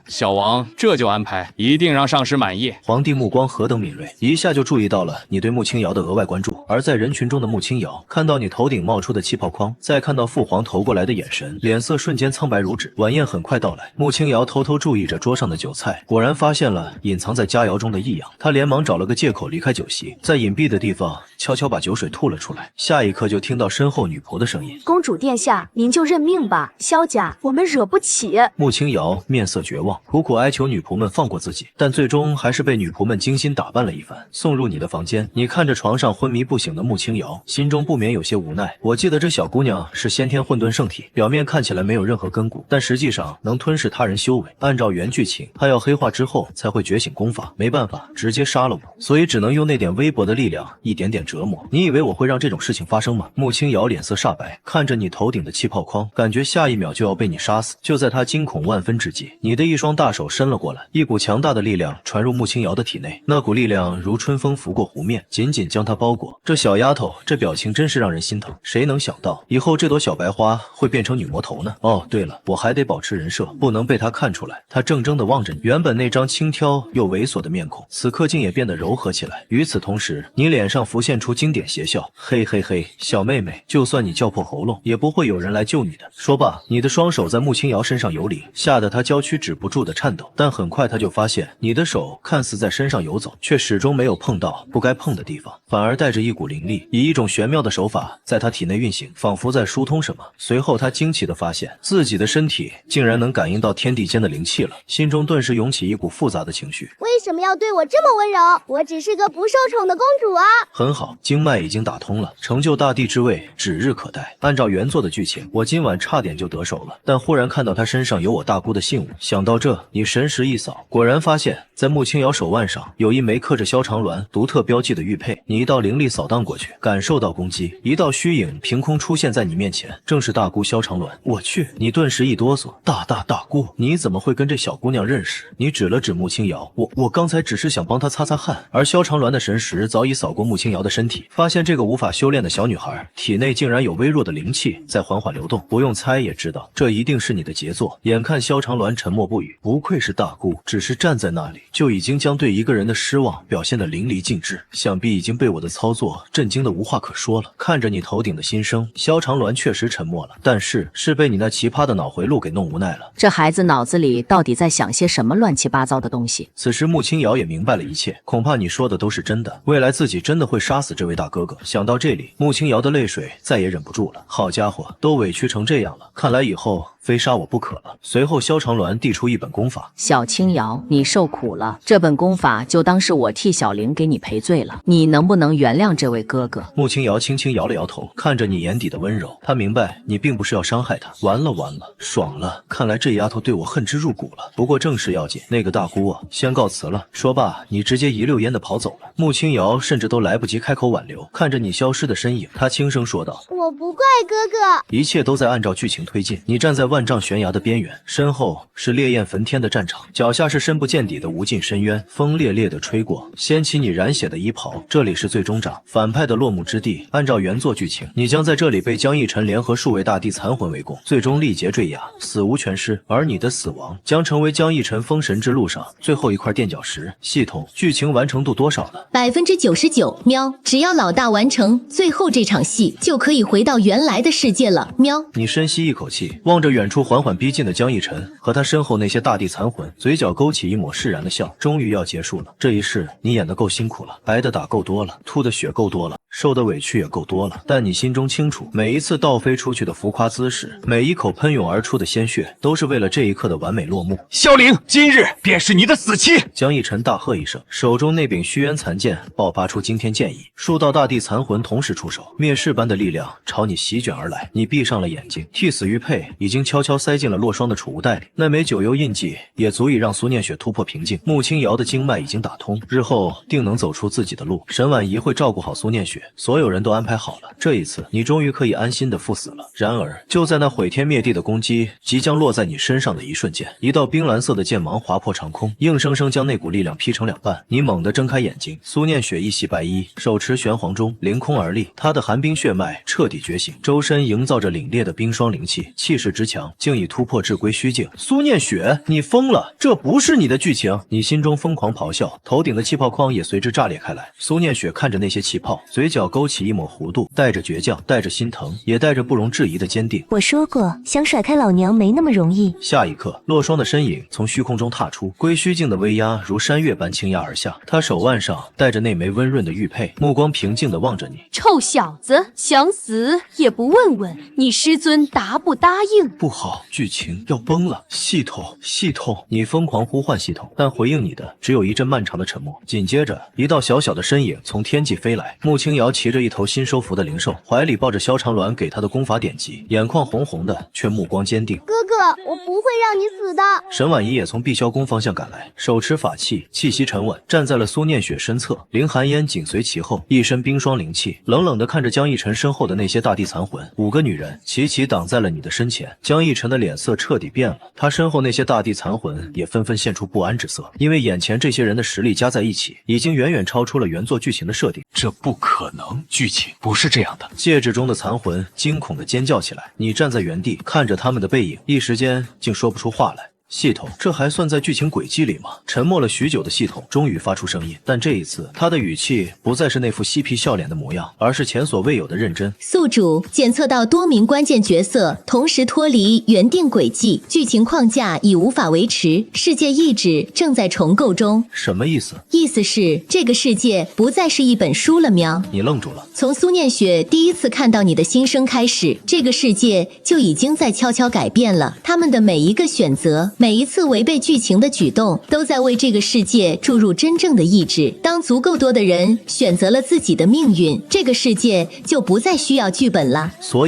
小王这就安排，一定让上师满意。皇帝目光何等敏锐，一下就注意到了你对穆清瑶的额外关注。而在人群中的穆清瑶看到你头顶冒出的气泡框，再看到父皇投过来的眼神，脸色瞬间苍白如纸。晚宴很快到来，穆清瑶偷偷注意着桌上的酒菜，果然发现了隐藏在佳肴中的异样。他连忙找了个借口离开酒席，在隐蔽的地方悄悄把酒水吐了出来。下一刻就听到身后女仆的声音，公主殿下，您就认命吧，萧家我们惹不起。穆清瑶面色绝望，苦苦哀求女仆们放过自己，但最终还是被女仆们精心打扮了一番，送入你的房间。你看着床上昏迷不醒的穆清瑶，心中不免有些无奈。我记得这小姑娘是先天混沌圣体，表面看起来没有任何根骨，但实际上能吞噬他人修为。按照原剧情，她要黑化之后才会觉醒功法，没办法，直接杀了我，所以只能用那点微薄的力量一点点折磨。你以为我会让这种事情发生吗？穆清瑶脸色煞白，看着你头顶的气泡框，感觉下一秒就要被你杀死。就在她惊恐万分之际，你的一双大手伸了过来，一股强大的力量传入穆清瑶的体内，那股力量如春风拂过湖面，紧紧将她包裹。这小丫头，这表情真是让人心疼。谁能想到以后这朵小白花会变成女魔头呢？哦，对了，我还得保持人设，不能被她看出来。她怔怔地望着你，原本那张轻佻又猥琐的面孔，此刻竟也变得柔和起来。与此同时，你脸上浮现出经典邪笑，嘿嘿嘿，小妹妹，就算你叫破喉咙，也不会有人来救你的。说罢，你的双手在穆清瑶身上游离，吓得她娇躯止不住的颤抖。但很快她就发现，你的手看似在身上游走，却始终没有碰到不该碰的地方，反而带着一股灵力，以一种玄妙的手法在她体内运行，仿佛在疏通什么。随后她惊奇地发现，自己的身体竟然能感应到天地间的灵气了，心中顿时涌起一股复杂的情绪。为什么要对我这么温柔？我只是个不受宠的公主啊！很好，经脉已经打通了，成就大帝之位指日可待。按照原作的剧情，我今晚差点就得手了，但忽然看到他身上有我大姑的信物，想到这，你神识一扫，果然发现在穆清瑶手腕上有一枚刻着萧长鸾独特标记的玉佩。你一道灵力扫荡过去，感受到攻击，一道虚影凭空出现在你面前，正是大姑萧长鸾。我去，你顿时一哆嗦，大姑，你怎么会跟这小姑娘认识？你指了指穆清瑶，我刚才只是想帮她擦擦汗，而萧长鸾的神识早已扫过穆清瑶的身身体，发现这个无法修炼的小女孩体内竟然有微弱的灵气在缓缓流动，不用猜也知道这一定是你的杰作。眼看萧长鸾沉默不语，不愧是大姑，只是站在那里就已经将对一个人的失望表现得淋漓尽致，想必已经被我的操作震惊得无话可说了。看着你头顶的新生，萧长鸾确实沉默了，但是被你那奇葩的脑回路给弄无奈了。这孩子脑子里到底在想些什么乱七八糟的东西？此时穆清瑶也明白了一切，恐怕你说的都是真的，未来自己真的会杀死这位大哥哥。想到这里，穆清瑶的泪水再也忍不住了。好家伙，都委屈成这样了，看来以后非杀我不可了。随后萧长鸾递出一本功法，小青瑶，你受苦了，这本功法就当是我替小玲给你赔罪了，你能不能原谅这位哥哥？穆清瑶轻轻摇了摇头，看着你眼底的温柔，她明白你并不是要伤害她。完了完了，爽了，看来这丫头对我恨之入骨了。不过正事要紧，那个大姑啊，先告辞了。说罢，你直接一溜烟的跑走了。穆清瑶甚至都来不及开口挽留，看着你消失的身影，她轻声说道：我不怪哥哥。一切都在按照剧情推进，你站在万丈悬崖的边缘，身后是烈焰焚天的战场，脚下是深不见底的无尽深渊，风烈烈的吹过，掀起你染血的衣袍。这里是最终章，反派的落幕之地。按照原作剧情，你将在这里被江逸晨联合数位大帝残魂围攻，最终力竭坠崖，死无全尸。而你的死亡将成为江逸晨封神之路上最后一块垫脚石。系统剧情完成度多少了？99%。喵，只要老大完成最后这场戏，就可以回到原来的世界了。喵。你深吸一口气，望着远处缓缓逼近的江逸晨和他身后那些大地残魂，嘴角勾起一抹释然的笑。终于要结束了，这一世你演得够辛苦了，挨的打够多了，吐的血够多了，受的委屈也够多了，但你心中清楚，每一次倒飞出去的浮夸姿势，每一口喷涌而出的鲜血，都是为了这一刻的完美落幕。萧凌，今日便是你的死期！江逸晨大喝一声，手中那柄虚渊残剑爆发出惊天剑意，数道大地残魂同时出手，灭世般的力量朝你席卷而来。你闭上了眼睛，替死玉佩已经悄悄塞进了洛霜的储物袋里，那枚九幽印记也足以让苏念雪突破瓶颈。穆清瑶的经脉已经打通，日后定能走出自己的路。沈婉仪会照顾好苏念雪，所有人都安排好了，这一次你终于可以安心的赴死了。然而就在那毁天灭地的攻击即将落在你身上的一瞬间，一道冰蓝色的剑芒划破长空，硬生生将那股力量劈成两半。你猛地睁开眼睛，苏念雪一袭白衣，手持玄黄钟，凌空而立，她的寒冰血脉彻底觉醒，周身营造着凛冽的冰霜灵气，气势之强竟已突破至归虚境。苏念雪，你疯了，这不是你的剧情！你心中疯狂咆哮，头顶的气泡框也随之炸裂开来。苏念雪看着那些气泡，嘴角勾起一抹弧度，带着倔强，带着心疼，也带着不容置疑的坚定。我说过，想甩开老娘没那么容易。下一刻，洛霜的身影从虚空中踏出，归虚境的威压如山岳般倾压而下，他手腕上戴着那枚温润的玉佩，目光平静地望着你。臭小子，想死也不问问你师尊答不答应？不好，剧情要崩了！系统！你疯狂呼唤系统，但回应你的只有一阵漫长的沉默。紧接着，一道小小的身影从天际飞来，穆清瑶骑着一头新收服的灵兽，怀里抱着萧长鸾给他的功法典籍，眼眶红红的，却目光坚定。哥哥，我不会让你死的。沈婉仪也从碧霄宫方向赶来，手持法器，气息沉稳，站在了苏念雪身侧。林寒烟紧随其后，一身冰霜灵气，冷冷地看着江逸晨身后的那些大地残魂。5个女人齐齐挡在了你的身前。江逸晨的脸色彻底变了，他身后那些大地残魂也纷纷现出不安之色，因为眼前这些人的实力加在一起，已经远远超出了原作剧情的设定。这不可能，剧情不是这样的。戒指中的残魂惊恐地尖叫起来，你站在原地看着他们的背影，一时间竟说不出话来。系统，这还算在剧情轨迹里吗？沉默了许久的系统终于发出声音，但这一次他的语气不再是那副嬉皮笑脸的模样，而是前所未有的认真。宿主检测到多名关键角色同时脱离原定轨迹，剧情框架已无法维持，世界意志正在重构中。什么意思？意思是这个世界不再是一本书了喵。你愣住了。从苏念雪第一次看到你的心声开始，这个世界就已经在悄悄改变了，他们的每一个选择，每一次违背剧情的举动，都在为这个世界注入真正的意志。当足够多的人选择了自己的命运，这个世界就不再需要剧本了。所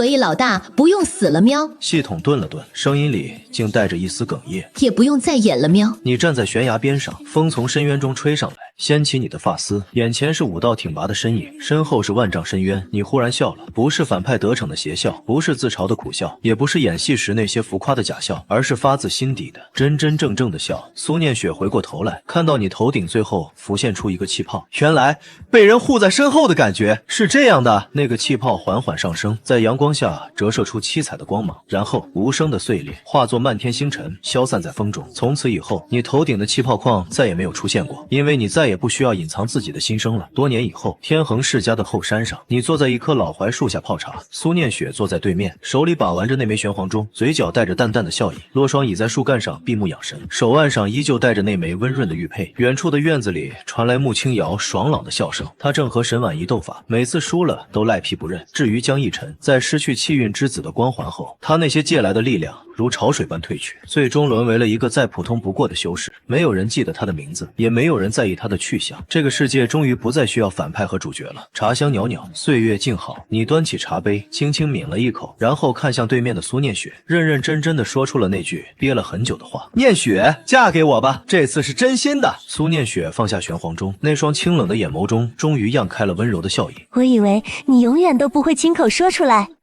以老大不用死了喵。系统顿了顿，声音里竟带着一丝哽咽。也不用再演了喵。你站在悬崖边上，风从深渊中吹上来，掀起你的发丝，眼前是武道挺拔的身影，身后是万丈深渊。你忽然笑了，不是反派得逞的邪笑，不是自嘲的苦笑，也不是演戏时那些浮夸的假笑，而是发自心底的真真正正的笑。苏念雪回过头来，看到你头顶最后浮现出一个气泡，原来被人护在身后的感觉是这样的。那个气泡缓缓上升，在阳光下折射出七彩的光芒，然后无声的碎裂，化作漫天星辰，消散在风中。从此以后，你头顶的气泡框再也没有出现过，因为你再也不需要隐藏自己的心声了。多年以后，天恒世家的后山上，你坐在一棵老槐树下泡茶，苏念雪坐在对面，手里把玩着那枚玄黄钟，嘴角带着淡淡的笑意。洛霜倚在树干上闭目养神，手腕上依旧带着那枚温润的玉佩。远处的院子里传来穆清瑶爽朗的笑声，他正和沈婉仪斗法，每次输了都赖皮不认。至于江逸晨，在失去气运之子的光环后，他那些借来的力量如潮水般退去，最终沦为了一个再普通不过的修士。没有人记得他的名字，也没有人在意他的去向。这个世界终于不再需要反派和主角了。茶香袅袅，岁月静好。你端起茶杯，轻轻抿了一口，然后看向对面的苏念雪，认认真真的说出了那句憋了很久的话：念雪，嫁给我吧，这次是真心的。苏念雪放下玄黄钟，那双清冷的眼眸中终于漾开了温柔的笑意。我以为你永远都不会亲口说出来。